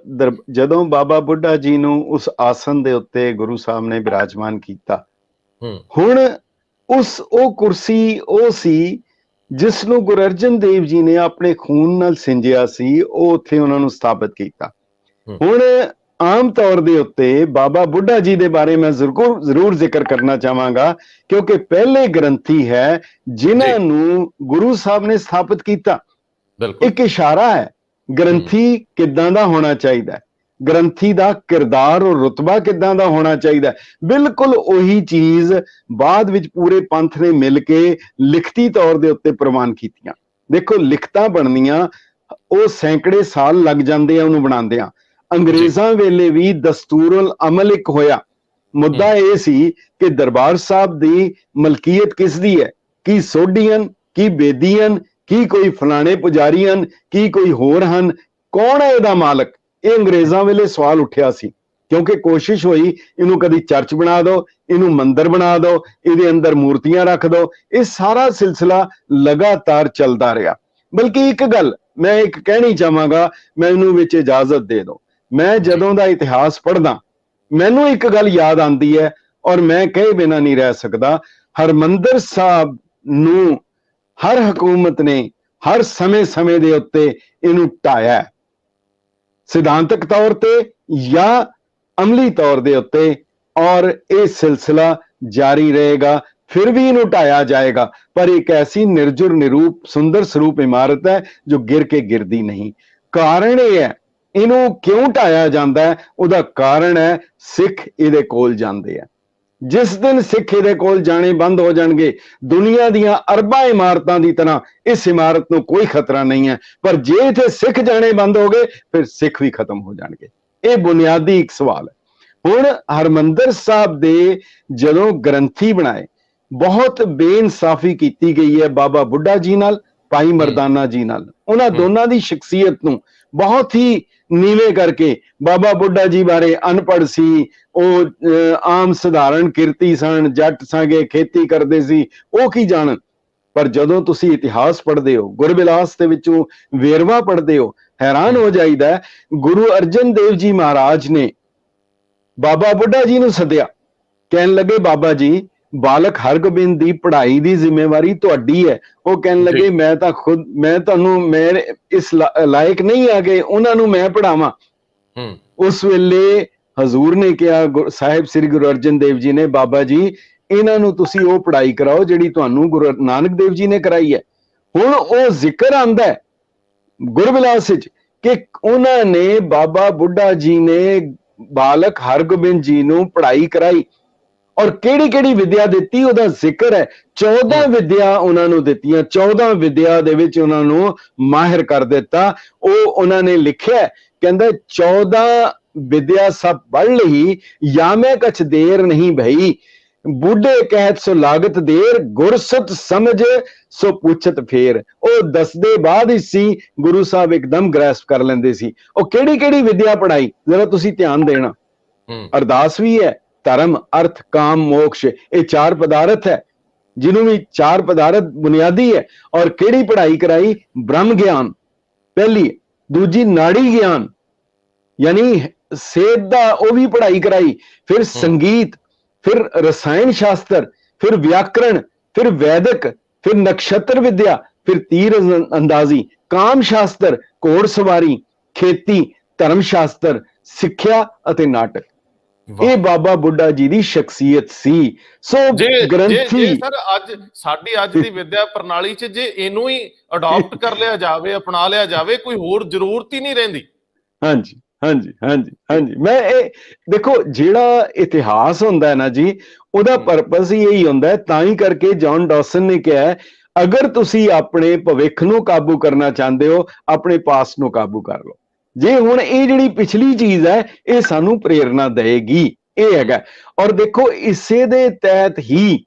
ਜਦੋਂ ਬਾਬਾ ਬੁੱਢਾ ਜੀ ਨੂੰ ਉਸ ਆਸਨ ਦੇ ਉੱਤੇ ਗੁਰੂ ਸਾਹਿਬ ਨੇ ਬਿਰਾਜਮਾਨ ਕੀਤਾ, ਹੁਣ ਉਹ ਕੁਰਸੀ ਉਹ ਸੀ ਜਿਸ ਨੂੰ ਗੁਰੂ ਅਰਜਨ ਦੇਵ ਜੀ ਨੇ ਆਪਣੇ ਖੂਨ ਨਾਲ ਸਿੰਜਿਆ ਸੀ, ਉਹ ਉੱਥੇ ਉਹਨਾਂ ਨੂੰ ਸਥਾਪਿਤ ਕੀਤਾ। ਹੁਣ ਆਮ ਤੌਰ ਦੇ ਉੱਤੇ ਬਾਬਾ ਬੁੱਢਾ ਜੀ ਦੇ ਬਾਰੇ ਮੈਂ ਜ਼ਰੂਰ ਜ਼ਿਕਰ ਕਰਨਾ ਚਾਹਾਂਗਾ, ਕਿਉਂਕਿ ਪਹਿਲੇ ਗ੍ਰੰਥੀ ਹੈ ਜਿਨ੍ਹਾਂ ਨੂੰ ਗੁਰੂ ਸਾਹਿਬ ਨੇ ਸਥਾਪਿਤ ਕੀਤਾ। ਇੱਕ ਇਸ਼ਾਰਾ ਹੈ ਗ੍ਰੰਥੀ ਕਿੱਦਾਂ ਦਾ ਹੋਣਾ ਚਾਹੀਦਾ, ਗ੍ਰੰਥੀ ਦਾ ਕਿਰਦਾਰ ਔਰ ਰੁਤਬਾ ਕਿੱਦਾਂ ਦਾ ਹੋਣਾ ਚਾਹੀਦਾ। ਬਿਲਕੁਲ ਉਹੀ ਚੀਜ਼ ਬਾਅਦ ਵਿੱਚ ਪੂਰੇ ਪੰਥ ਨੇ ਮਿਲ ਕੇ ਲਿਖਤੀ ਤੌਰ ਦੇ ਉੱਤੇ ਪ੍ਰਵਾਨ ਕੀਤੀਆਂ। ਦੇਖੋ, ਲਿਖਤਾਂ ਬਣਨੀਆਂ ਉਹ ਸੈਂਕੜੇ ਸਾਲ ਲੱਗ ਜਾਂਦੇ ਆ ਉਹਨੂੰ ਬਣਾਉਂਦਿਆਂ। ਅੰਗਰੇਜ਼ਾਂ ਵੇਲੇ ਵੀ ਦਸਤੂਰੁਲ ਅਮਲ ਇੱਕ ਹੋਇਆ। ਮੁੱਦਾ ਇਹ ਸੀ ਕਿ ਦਰਬਾਰ ਸਾਹਿਬ ਦੀ ਮਲਕੀਅਤ ਕਿਸ ਦੀ ਹੈ, ਕੀ ਸੋਢੀਅਨ, ਕੀ ਬੇਦੀਅਨ, ਕੀ ਕੋਈ ਫਲਾਣੇ ਪੁਜਾਰੀ ਹਨ, ਕੀ ਕੋਈ ਹੋਰ ਹਨ, ਕੌਣ ਹੈ ਇਹਦਾ ਮਾਲਕ? ਇਹ ਅੰਗਰੇਜ਼ਾਂ ਵੇਲੇ ਸਵਾਲ ਉੱਠਿਆ ਸੀ, ਕਿਉਂਕਿ ਕੋਸ਼ਿਸ਼ ਹੋਈ ਇਹਨੂੰ ਕਦੀ ਚਰਚ ਬਣਾ ਦਿਓ, ਇਹਨੂੰ ਮੰਦਿਰ ਬਣਾ ਦਿਓ, ਇਹਦੇ ਅੰਦਰ ਮੂਰਤੀਆਂ ਰੱਖ ਦਿਓ। ਇਹ ਸਾਰਾ ਸਿਲਸਿਲਾ ਲਗਾਤਾਰ ਚੱਲਦਾ ਰਿਹਾ। ਬਲਕਿ ਇੱਕ ਗੱਲ ਮੈਂ ਇੱਕ ਕਹਿਣੀ ਚਾਹਾਂਗਾ, ਮੈਨੂੰ ਵਿੱਚ ਇਜਾਜ਼ਤ ਦੇ ਦਿਓ। ਮੈਂ ਜਦੋਂ ਦਾ ਇਤਿਹਾਸ ਪੜ੍ਹਦਾ ਮੈਨੂੰ ਇੱਕ ਗੱਲ ਯਾਦ ਆਉਂਦੀ ਹੈ, ਔਰ ਮੈਂ ਕਹੇ ਬਿਨਾਂ ਨਹੀਂ ਰਹਿ ਸਕਦਾ। ਹਰਮੰਦਰ ਸਾਹਿਬ ਨੂੰ ਹਰ ਹਕੂਮਤ ਨੇ ਹਰ ਸਮੇਂ ਦੇ ਉੱਤੇ ਇਹਨੂੰ ਢਾਇਆ, ਸਿਧਾਂਤਕ ਤੌਰ ਤੇ ਜਾਂ ਅਮਲੀ ਤੌਰ ਦੇ ਉੱਤੇ, ਔਰ ਇਹ ਸਿਲਸਿਲਾ ਜਾਰੀ ਰਹੇਗਾ। ਫਿਰ ਵੀ ਇਹਨੂੰ ਢਾਇਆ ਜਾਏਗਾ, ਪਰ ਇੱਕ ਐਸੀ ਨਿਰਜੁਰ ਨਿਰੂਪ ਸੁੰਦਰ ਸਰੂਪ ਇਮਾਰਤ ਹੈ ਜੋ ਗਿਰ ਕੇ ਗਿਰਦੀ ਨਹੀਂ। ਕਾਰਨ ਇਹ ਹੈ, ਇਹਨੂੰ ਕਿਉਂ ਢਾਇਆ ਜਾਂਦਾ ਹੈ? ਉਹਦਾ ਕਾਰਨ ਹੈ ਸਿੱਖ ਇਹਦੇ ਕੋਲ ਜਾਂਦੇ ਆ। ਜਿਸ ਦਿਨ ਸਿੱਖ ਇਹਦੇ ਕੋਲ ਜਾਣੇ ਬੰਦ ਹੋ ਜਾਣਗੇ, ਦੁਨੀਆ ਦੀਆਂ ਅਰਬਾਂ ਇਮਾਰਤਾਂ ਦੀ ਤਰ੍ਹਾਂ ਇਸ ਇਮਾਰਤ ਨੂੰ ਕੋਈ ਖਤਰਾ ਨਹੀਂ ਹੈ, ਪਰ ਜੇ ਇੱਥੇ ਸਿੱਖ ਜਾਣੇ ਬੰਦ ਹੋ ਗਏ ਫਿਰ ਸਿੱਖ ਵੀ ਖਤਮ ਹੋ ਜਾਣਗੇ। ਇਹ ਬੁਨਿਆਦੀ ਇੱਕ ਸਵਾਲ ਹੈ। ਹੁਣ ਹਰਮੰਦਰ ਸਾਹਿਬ ਦੇ ਜਦੋਂ ਗ੍ਰੰਥੀ ਬਣਾਏ, ਬਹੁਤ ਬੇਇਨਸਾਫੀ ਕੀਤੀ ਗਈ ਹੈ ਬਾਬਾ ਬੁੱਢਾ ਜੀ ਨਾਲ, ਭਾਈ ਮਰਦਾਨਾ ਜੀ ਨਾਲ। ਉਹਨਾਂ ਦੋਨਾਂ ਦੀ ਸ਼ਖਸੀਅਤ ਨੂੰ ਬਹੁਤ ਹੀ ਨੀਵੇਂ ਕਰਕੇ, ਬਾਬਾ ਬੁੱਢਾ ਜੀ ਬਾਰੇ ਅਨਪੜ੍ਹ ਸੀ, ਉਹ ਆਮ ਸਧਾਰਨ ਕਿਰਤੀ ਸਨ, ਜੱਟ ਸਾਂਗੇ, ਖੇਤੀ ਕਰਦੇ ਸੀ, ਉਹ ਕੀ ਜਾਣਨ। ਪਰ ਜਦੋਂ ਤੁਸੀਂ ਇਤਿਹਾਸ ਪੜ੍ਹਦੇ ਹੋ, ਗੁਰਬਿਲਾਸ ਦੇ ਵਿੱਚੋਂ ਵੇਰਵਾ ਪੜ੍ਹਦੇ ਹੋ, ਹੈਰਾਨ ਹੋ ਜਾਈਦਾ। ਗੁਰੂ ਅਰਜਨ ਦੇਵ ਜੀ ਮਹਾਰਾਜ ਨੇ ਬਾਬਾ ਬੁੱਢਾ ਜੀ ਨੂੰ ਸੱਦਿਆ, ਕਹਿਣ ਲੱਗੇ ਬਾਬਾ ਜੀ, ਬਾਲਕ ਹਰਗੋਬਿੰਦ ਦੀ ਪੜ੍ਹਾਈ ਦੀ ਜ਼ਿੰਮੇਵਾਰੀ ਤੁਹਾਡੀ ਹੈ। ਉਹ ਕਹਿਣ ਲੱਗੇ ਮੈਂ ਇਸ ਲਾਇਕ ਨਹੀਂ ਆ ਕਿ ਉਹਨਾਂ ਨੂੰ ਮੈਂ ਪੜ੍ਹਾਵਾਂ। ਉਸ ਵੇਲੇ ਹਜ਼ੂਰ ਨੇ ਕਿਹਾ, ਸਾਹਿਬ ਸ੍ਰੀ ਗੁਰੂ ਅਰਜਨ ਦੇਵ ਜੀ ਨੇ, ਬਾਬਾ ਜੀ ਇਹਨਾਂ ਨੂੰ ਤੁਸੀਂ ਉਹ ਪੜ੍ਹਾਈ ਕਰਾਓ ਜਿਹੜੀ ਤੁਹਾਨੂੰ ਗੁਰੂ ਨਾਨਕ ਦੇਵ ਜੀ ਨੇ ਕਰਾਈ ਹੈ। ਹੁਣ ਉਹ ਜ਼ਿਕਰ ਆਂਦਾ ਹੈ ਗੁਰਬਿਲਾਸ ਵਿੱਚ ਕਿ ਉਹਨਾਂ ਨੇ, ਬਾਬਾ ਬੁੱਢਾ ਜੀ ਨੇ ਬਾਲਕ ਹਰਗੋਬਿੰਦ ਜੀ ਨੂੰ ਪੜ੍ਹਾਈ ਕਰਾਈ, ਔਰ ਕਿਹੜੀ ਕਿਹੜੀ ਵਿਦਿਆ ਦਿੱਤੀ ਉਹਦਾ ਜ਼ਿਕਰ ਹੈ। 14 ਵਿਦਿਆ ਉਹਨਾਂ ਨੂੰ ਦਿੱਤੀਆਂ, 14 ਵਿਦਿਆ ਦੇ ਵਿੱਚ ਉਹਨਾਂ ਨੂੰ ਮਾਹਿਰ ਕਰ ਦਿੱਤਾ। ਉਹ ਉਹਨਾਂ ਨੇ ਲਿਖਿਆ, ਕਹਿੰਦਾ 14 ਵਿਦਿਆ ਸਭ ਪੜ੍ਹ ਲਈ, ਜਾਂ ਮੈਂ ਕਛ ਦੇਰ ਨਹੀਂ ਭਈ, ਬੁੱਢੇ ਕਹਿਤ ਸੋ ਲਾਗਤ ਦੇਰ, ਗੁਰਸਤ ਸਮਝ ਸੋ ਪੁੱਛਤ ਫੇਰ। ਉਹ ਦੱਸਦੇ ਬਾਅਦ ਹੀ ਸੀ, ਗੁਰੂ ਸਾਹਿਬ ਇੱਕਦਮ ਗ੍ਰੈਸਪ ਕਰ ਲੈਂਦੇ ਸੀ। ਉਹ ਕਿਹੜੀ ਕਿਹੜੀ ਵਿਦਿਆ ਪੜ੍ਹਾਈ, ਜ਼ਰਾ ਤੁਸੀਂ ਧਿਆਨ ਦੇਣਾ। ਅਰਦਾਸ ਵੀ ਹੈ, ਧਰਮ, ਅਰਥ, ਕਾਮ, ਮੋਕਸ਼, ਇਹ 4 ਪਦਾਰਥ ਹੈ। ਜਿਹਨੂੰ ਵੀ 4 ਪਦਾਰਥ ਬੁਨਿਆਦੀ ਹੈ। ਔਰ ਕਿਹੜੀ ਪੜ੍ਹਾਈ ਕਰਾਈ? ਬ੍ਰਹਮ ਗਿਆਨ ਪਹਿਲੀ, ਦੂਜੀ ਨਾੜੀ ਗਿਆਨ ਯਾਨੀ ਸਿਹਤ ਦਾ ਉਹ ਵੀ ਪੜ੍ਹਾਈ ਕਰਾਈ, ਫਿਰ ਸੰਗੀਤ, ਫਿਰ ਰਸਾਇਣ ਸ਼ਾਸਤਰ, ਫਿਰ ਵਿਆਕਰਣ, ਫਿਰ ਵੈਦਿਕ, ਫਿਰ ਨਕਸ਼ਤਰ ਵਿਦਿਆ, ਫਿਰ ਤੀਰ ਅੰਦਾਜ਼ੀ, ਕਾਮ ਸ਼ਾਸਤਰ, ਘੋੜ ਸਵਾਰੀ, ਖੇਤੀ, ਧਰਮ ਸ਼ਾਸਤਰ, ਸਿੱਖਿਆ ਅਤੇ ਨਾਟਕ। ਇਹ ਬਾਬਾ ਬੁੱਢਾ ਜੀ ਦੀ ਸ਼ਖਸੀਅਤ ਸੀ। ਸੋ ਗ੍ਰੰਥੀ ਸਰ ਅੱਜ ਦੀ ਵਿਦਿਆ ਪ੍ਰਣਾਲੀ 'ਚ ਜੇ ਇਹਨੂੰ ਹੀ ਅਡਾਪਟ ਕਰ ਲਿਆ ਜਾਵੇ, ਅਪਣਾ ਲਿਆ ਜਾਵੇ, ਕੋਈ ਹੋਰ ਜ਼ਰੂਰਤ ਹੀ ਨਹੀਂ ਰਹਿੰਦੀ। ਹਾਂਜੀ ਹਾਂਜੀ ਹਾਂਜੀ ਹਾਂਜੀ। ਮੈਂ ਇਹ ਦੇਖੋ, ਜਿਹੜਾ ਇਤਿਹਾਸ ਹੁੰਦਾ ਹੈ ਨਾ ਜੀ, ਉਹਦਾ ਪਰਪਸ ਹੀ ਇਹੀ ਹੁੰਦਾ ਹੈ। ਤਾਂ ਹੀ ਕਰਕੇ ਜੌਨ ਡਾਸਨ ਨੇ ਕਿਹਾ, ਅਗਰ ਤੁਸੀਂ ਆਪਣੇ ਭਵਿੱਖ ਨੂੰ ਕਾਬੂ ਕਰਨਾ ਚਾਹੁੰਦੇ ਹੋ, ਆਪਣੇ ਪਾਸਟ ਨੂੰ ਕਾਬੂ ਕਰ ਲਓ। ਜੇ ਹੁਣ ਇਹ ਜਿਹੜੀ ਪਿਛਲੀ ਚੀਜ਼ ਹੈ, ਇਹ ਸਾਨੂੰ ਪ੍ਰੇਰਨਾ ਦੇਗੀ, ਇਹ ਹੈਗਾ। ਔਰ ਦੇਖੋ, ਇਸੇ ਦੇ ਤਹਿਤ ਹੀ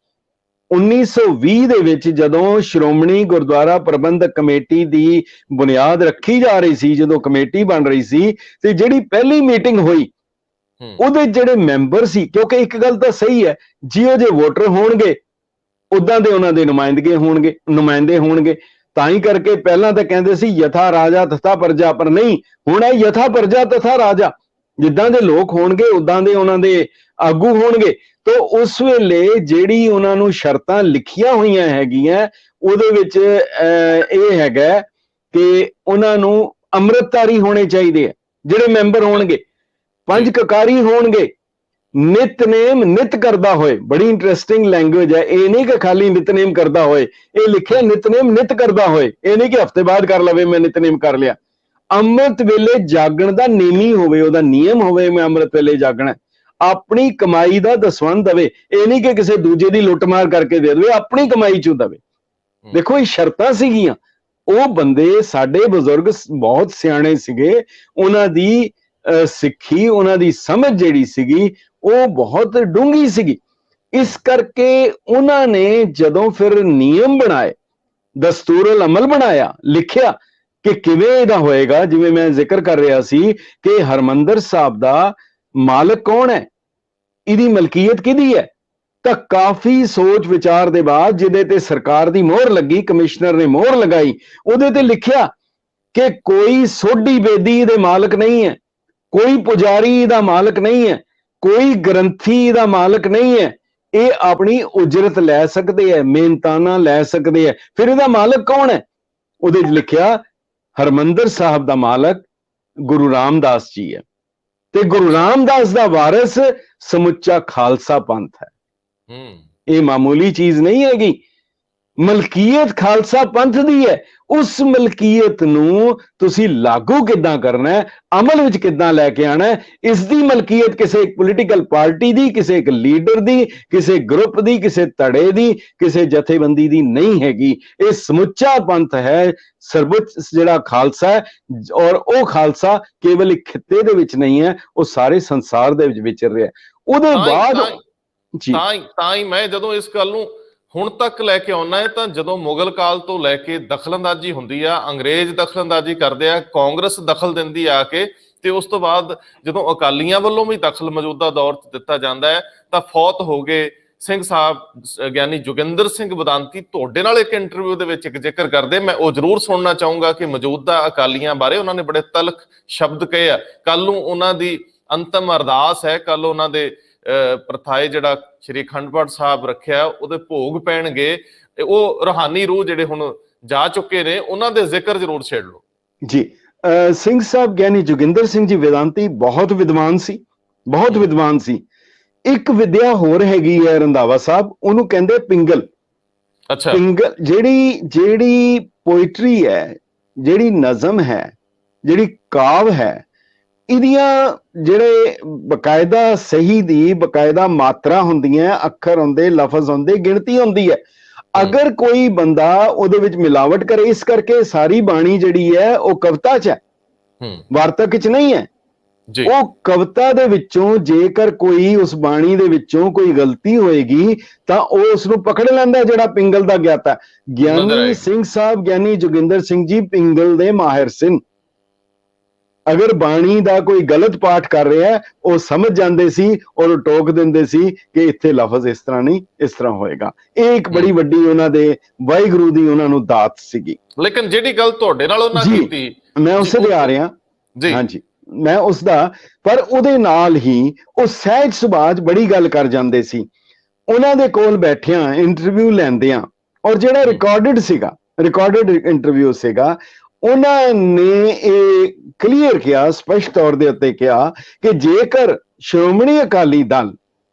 1920 ਦੇ ਵਿੱਚ ਜਦੋਂ ਸ਼੍ਰੋਮਣੀ ਗੁਰਦੁਆਰਾ ਪ੍ਰਬੰਧਕ ਕਮੇਟੀ ਦੀ ਬੁਨਿਆਦ ਰੱਖੀ ਜਾ ਰਹੀ ਸੀ, ਜਦੋਂ ਕਮੇਟੀ ਬਣ ਰਹੀ ਸੀ, ਤੇ ਜਿਹੜੀ ਪਹਿਲੀ ਮੀਟਿੰਗ ਹੋਈ, ਉਹਦੇ ਜਿਹੜੇ ਮੈਂਬਰ ਸੀ, ਕਿਉਂਕਿ ਇੱਕ ਗੱਲ ਤਾਂ ਸਹੀ ਹੈ, ਜਿਹੋ ਜਿਹੇ ਵੋਟਰ ਹੋਣਗੇ ਉਦਾਂ ਦੇ ਉਹਨਾਂ ਦੇ ਨੁਮਾਇੰਦੇ ਹੋਣਗੇ। ਤਾਂ ਹੀ ਕਰਕੇ ਪਹਿਲਾਂ ਤਾਂ ਕਹਿੰਦੇ ਸੀ ਯਥਾ ਰਾਜਾ ਤਥਾ ਪ੍ਰਜਾ, ਪਰ ਨਹੀਂ, ਹੁਣ ਹੈ ਯਥਾ ਪ੍ਰਜਾ ਤਥਾ ਰਾਜਾ। ਜਿੱਦਾਂ ਦੇ ਲੋਕ ਹੋਣਗੇ ਉਦਾਂ ਦੇ ਉਹਨਾਂ ਦੇ ਆਗੂ ਹੋਣਗੇ। ਤੋ ਉਸ ਵੇਲੇ ਜਿਹੜੀ ਉਹਨਾਂ ਨੂੰ ਸ਼ਰਤਾਂ ਲਿਖੀਆਂ ਹੋਈਆਂ ਹੈਗੀਆਂ, ਉਹਦੇ ਵਿੱਚ ਇਹ ਹੈਗਾ ਕਿ ਉਹਨਾਂ ਨੂੰ ਅੰਮ੍ਰਿਤਧਾਰੀ ਹੋਣੇ ਚਾਹੀਦੇ ਆ ਜਿਹੜੇ ਮੈਂਬਰ ਹੋਣਗੇ, 5 ਕਕਾਰੀ ਹੋਣਗੇ, ਨਿਤਨੇਮ ਨਿਤ ਕਰਦਾ ਹੋਏ। ਬੜੀ ਇੰਟਰਸਟਿੰਗ ਲੈਂਗੁਏਜ ਹੈ, ਇਹ ਨਹੀਂ ਕਿ ਖਾਲੀ ਨਿਤਨੇਮ ਕਰਦਾ ਹੋਏ, ਇਹ ਲਿਖਿਆ ਨਿਤਨੇਮ ਨਿਤ ਕਰਦਾ ਹੋਏ। ਇਹ ਨਹੀਂ ਕਿ ਹਫ਼ਤੇ ਬਾਅਦ ਕਰ ਲਵੇ, ਮੈਂ ਨਿਤਨੇਮ ਕਰ ਲਿਆ। ਅੰਮ੍ਰਿਤ ਵੇਲੇ ਜਾਗਣ ਦਾ ਨੇਮੀ ਹੋਵੇ, ਉਹਦਾ ਨਿਯਮ ਹੋਵੇ, ਮੈਂ ਅੰਮ੍ਰਿਤ ਵੇਲੇ ਜਾਗਣਾ। ਆਪਣੀ ਕਮਾਈ ਦਾ ਦਸਵੰਧ ਦੇਵੇ, ਇਹ ਨਹੀਂ ਕਿ ਕਿਸੇ ਦੂਜੇ ਦੀ ਲੁੱਟਮਾਰ ਕਰਕੇ ਦੇ ਦੇਵੇ, ਆਪਣੀ ਕਮਾਈ ਚੋਂ ਦੇਵੇ। ਦੇਖੋ, ਇਹ ਸ਼ਰਤਾਂ ਸੀਗੀਆਂ। ਉਹ ਬੰਦੇ, ਸਾਡੇ ਬਜ਼ੁਰਗ ਬਹੁਤ ਸਿਆਣੇ ਸੀਗੇ, ਉਹਨਾਂ ਦੀ ਸਿੱਖੀ, ਉਹਨਾਂ ਦੀ ਸਮਝ ਜਿਹੜੀ ਸੀਗੀ ਉਹ ਬਹੁਤ ਡੂੰਘੀ ਸੀਗੀ। ਇਸ ਕਰਕੇ ਉਹਨਾਂ ਨੇ ਜਦੋਂ ਫਿਰ ਨਿਯਮ ਬਣਾਏ, ਦਸਤੂਰਲ ਅਮਲ ਬਣਾਇਆ, ਲਿਖਿਆ ਕਿ ਕਿਵੇਂ ਇਹਦਾ ਹੋਏਗਾ। ਜਿਵੇਂ ਮੈਂ ਜ਼ਿਕਰ ਕਰ ਰਿਹਾ ਸੀ ਕਿ ਹਰਮੰਦਰ ਸਾਹਿਬ ਦਾ ਮਾਲਕ ਕੌਣ ਹੈ, ਇਹਦੀ ਮਲਕੀਅਤ ਕਿਹਦੀ ਹੈ, ਤਾਂ ਕਾਫੀ ਸੋਚ ਵਿਚਾਰ ਦੇ ਬਾਅਦ ਜਿਹਦੇ ਤੇ ਸਰਕਾਰ ਦੀ ਮੋਹਰ ਲੱਗੀ, ਕਮਿਸ਼ਨਰ ਨੇ ਮੋਹਰ ਲਗਾਈ, ਉਹਦੇ ਤੇ ਲਿਖਿਆ ਕਿ ਕੋਈ ਸੋਢੀ ਬੇਦੀ ਇਹਦੇ ਮਾਲਕ ਨਹੀਂ ਹੈ, ਕੋਈ ਪੁਜਾਰੀ ਇਹਦਾ ਮਾਲਕ ਨਹੀਂ ਹੈ, ਕੋਈ ਗ੍ਰੰਥੀ ਇਹਦਾ ਮਾਲਕ ਨਹੀਂ ਹੈ। ਇਹ ਆਪਣੀ ਉਜਰਤ ਲੈ ਸਕਦੇ ਹੈ, ਮਿਹਨਤਾਨਾ ਲੈ ਸਕਦੇ ਹੈ। ਫਿਰ ਇਹਦਾ ਮਾਲਕ ਕੌਣ ਹੈ? ਉਹਦੇ 'ਚ ਲਿਖਿਆ ਹਰਮੰਦਰ ਸਾਹਿਬ ਦਾ ਮਾਲਕ ਗੁਰੂ ਰਾਮਦਾਸ ਜੀ ਹੈ, ਤੇ ਗੁਰੂ ਰਾਮਦਾਸ ਦਾ ਵਾਰਿਸ ਸਮੁੱਚਾ ਖਾਲਸਾ ਪੰਥ ਹੈ। ਇਹ ਮਾਮੂਲੀ ਚੀਜ਼ ਨਹੀਂ ਹੈਗੀ। ਮਲਕੀਅਤ ਖਾਲਸਾ ਪੰਥ ਦੀ ਹੈ। ਉਸ ਮਲਕੀਅਤ ਨੂੰ ਤੁਸੀਂ ਲਾਗੂ ਕਿੱਦਾਂ ਕਰਨਾ ਹੈ, ਅਮਲ ਵਿੱਚ ਕਿੱਦਾਂ ਲੈ ਕੇ ਆਣਾ ਹੈ, ਇਸ ਦੀ ਮਲਕੀਅਤ ਕਿਸੇ ਇੱਕ ਪੋਲੀਟੀਕਲ ਪਾਰਟੀ ਦੀ, ਕਿਸੇ ਇੱਕ ਲੀਡਰ ਦੀ, ਕਿਸੇ ਗਰੁੱਪ ਦੀ, ਕਿਸੇ ਧੜੇ ਦੀ, ਕਿਸੇ ਜਥੇਬੰਦੀ ਦੀ ਨਹੀਂ ਹੈਗੀ। ਇਹ ਸਮੁੱਚਾ ਪੰਥ ਹੈ, ਸਰਬਉੱਚ ਜਿਹੜਾ ਖਾਲਸਾ ਹੈ। ਔਰ ਉਹ ਖਾਲਸਾ ਕੇਵਲ ਇੱਕ ਖਿੱਤੇ ਦੇ ਵਿੱਚ ਨਹੀਂ ਹੈ, ਉਹ ਸਾਰੇ ਸੰਸਾਰ ਦੇ ਵਿੱਚ ਵਿਚਰ ਰਿਹਾ। ਉਹਦੇ ਬਾਅਦ ਤਾਂ ਹੀ ਮੈਂ ਜਦੋਂ ਇਸ ਗੱਲ ਨੂੰ ਹੁਣ ਤੱਕ ਲੈ ਕੇ ਆਉਣਾ ਹੈ, ਤਾਂ ਜਦੋਂ ਮੁਗਲ ਕਾਲ ਤੋਂ ਲੈ ਕੇ ਦਖਲਅੰਦਾਜ਼ੀ ਹੁੰਦੀ ਆ, ਅੰਗਰੇਜ਼ ਦਖਲਅੰਦਾਜ਼ੀ ਕਰਦੇ ਆ, ਕਾਂਗਰਸ ਦਖਲ ਦਿੰਦੀ ਆ ਕੇ, ਤੇ ਉਸ ਤੋਂ ਬਾਅਦ ਜਦੋਂ ਅਕਾਲੀਆਂ ਵੱਲੋਂ ਵੀ ਦਖਲ ਮੌਜੂਦਾ ਦੌਰ 'ਚ ਦਿੱਤਾ ਜਾਂਦਾ ਹੈ, ਤਾਂ ਫੌਤ ਹੋ ਗਏ ਸਿੰਘ ਸਾਹਿਬ ਗਿਆਨੀ ਜੋਗਿੰਦਰ ਸਿੰਘ ਬਦਾਂਤੀ। ਤੁਹਾਡੇ ਨਾਲ ਇੱਕ ਇੰਟਰਵਿਊ ਦੇ ਵਿੱਚ ਇੱਕ ਜ਼ਿਕਰ ਕਰਦੇ, ਮੈਂ ਉਹ ਜ਼ਰੂਰ ਸੁਣਨਾ ਚਾਹੂੰਗਾ ਕਿ ਮੌਜੂਦਾ ਅਕਾਲੀਆਂ ਬਾਰੇ ਉਹਨਾਂ ਨੇ ਬੜੇ ਤਲਖ ਸ਼ਬਦ ਕਹੇ ਆ। ਕੱਲ ਨੂੰ ਉਹਨਾਂ ਦੀ ਅੰਤਮ ਅਰਦਾਸ ਹੈ, ਕੱਲ ਉਹਨਾਂ ਦੇ ਪ੍ਰਥਾਏ ਜਿਹੜਾ ਸ਼੍ਰੀ ਅਖੰਡ ਪਾਠ ਸਾਹਿਬ ਰੱਖਿਆ, ਉਹਦੇ ਭੋਗ ਪੈਣਗੇ। ਉਹ ਰੂਹਾਨੀ ਰੂਹ ਜਿਹੜੇ ਹੁਣ ਜਾ ਚੁੱਕੇ ਨੇ, ਉਹਨਾਂ ਦੇ ਜ਼ਿਕਰ ਜ਼ਰੂਰ ਛੇੜ ਲਓ ਜੀ। ਸਿੰਘ ਸਾਹਿਬ ਗਿਆਨੀ ਜੋਗਿੰਦਰ ਸਿੰਘ ਜੀ ਵੇਦਾਂਤੀ ਬਹੁਤ ਵਿਦਵਾਨ ਸੀ, ਬਹੁਤ ਵਿਦਵਾਨ ਸੀ। ਇੱਕ ਵਿਦਿਆ ਹੋਰ ਹੈਗੀ ਹੈ ਰੰਧਾਵਾ ਸਾਹਿਬ, ਉਹਨੂੰ ਕਹਿੰਦੇ ਪਿੰਗਲ। ਅੱਛਾ, ਪਿੰਗਲ ਜਿਹੜੀ ਪੋਇਟਰੀ ਹੈ, ਜਿਹੜੀ ਨਜ਼ਮ ਹੈ, ਜਿਹੜੀ ਕਾਵ ਹੈ, ਇਹਦੀਆਂ ਜਿਹੜੇ ਬਕਾਇਦਾ ਸਹੀ ਦੀ ਬਕਾਇਦਾ ਮਾਤਰਾ ਹੁੰਦੀਆਂ, ਅੱਖਰ ਹੁੰਦੇ, ਲਫ਼ਜ਼ ਹੁੰਦੇ, ਗਿਣਤੀ ਹੁੰਦੀ ਹੈ। ਅਗਰ ਕੋਈ ਬੰਦਾ ਉਹਦੇ ਵਿੱਚ ਮਿਲਾਵਟ ਕਰੇ, ਇਸ ਕਰਕੇ ਸਾਰੀ ਬਾਣੀ ਜਿਹੜੀ ਹੈ ਉਹ ਕਵਿਤਾ 'ਚ ਹੈ, ਵਾਰਤਕ 'ਚ ਨਹੀਂ ਹੈ। ਉਹ ਕਵਿਤਾ ਦੇ ਵਿੱਚੋਂ ਜੇਕਰ ਕੋਈ ਉਸ ਬਾਣੀ ਦੇ ਵਿੱਚੋਂ ਕੋਈ ਗਲਤੀ ਹੋਏਗੀ ਤਾਂ ਉਹ ਉਸ ਨੂੰ ਪਕੜ ਲੈਂਦਾ, ਜਿਹੜਾ ਪਿੰਗਲ ਦਾ ਗਿਆਤਾ। ਗਿਆਨੀ ਸਿੰਘ ਸਾਹਿਬ ਗਿਆਨੀ ਜੋਗਿੰਦਰ ਸਿੰਘ ਜੀ ਪਿੰਗਲ ਦੇ ਮਾਹਿਰ ਸਨ। ਅਗਰ ਬਾਣੀ ਦਾ ਕੋਈ ਗਲਤ ਪਾਠ ਕਰ ਰਿਹਾ ਉਹ ਸਮਝ ਜਾਂਦੇ ਸੀ ਔਰ ਟੋਕ ਦਿੰਦੇ ਸੀ ਕਿ ਇੱਥੇ ਲਫ਼ਜ਼ ਇਸ ਤਰ੍ਹਾਂ ਨਹੀਂ, ਇਸ ਤਰ੍ਹਾਂ ਹੋਏਗਾ। ਇਹ ਇੱਕ ਬੜੀ ਵੱਡੀ ਉਹਨਾਂ ਦੇ ਵਾਹਿਗੁਰੂ ਦੀ ਉਹਨਾਂ ਨੂੰ ਦਾਤ ਸੀਗੀ। ਲੇਕਿਨ ਜਿਹੜੀ ਗੱਲ ਤੁਹਾਡੇ ਨਾਲ ਉਹਨਾਂ ਕੀਤੀ, ਮੈਂ ਉਸੇ ਤੇ ਆ ਰਿਹਾ ਜੀ। ਹਾਂਜੀ, ਮੈਂ ਉਸ ਦਾ, ਪਰ ਉਹਦੇ ਨਾਲ ਹੀ ਉਹ ਸਹਿਜ ਸੁਭਾਅ ਬੜੀ ਗੱਲ ਕਰ ਜਾਂਦੇ ਸੀ। ਉਹਨਾਂ ਦੇ ਕੋਲ ਬੈਠਿਆਂ ਇੰਟਰਵਿਊ ਲੈਂਦਿਆਂ, ਔਰ ਜਿਹੜਾ ਰਿਕਾਰਡਡ ਸੀਗਾ, ਰਿਕਾਰਡਡ ਇੰਟਰਵਿਊ ਸੀਗਾ, ਉਹਨਾਂ ਨੇ ਇਹ ਕਲੀਅਰ ਕਿਹਾ, ਸਪਸ਼ਟ ਤੌਰ ਦੇ ਉੱਤੇ ਕਿਹਾ ਕਿ ਜੇਕਰ ਸ਼੍ਰੋਮਣੀ ਅਕਾਲੀ ਦਲ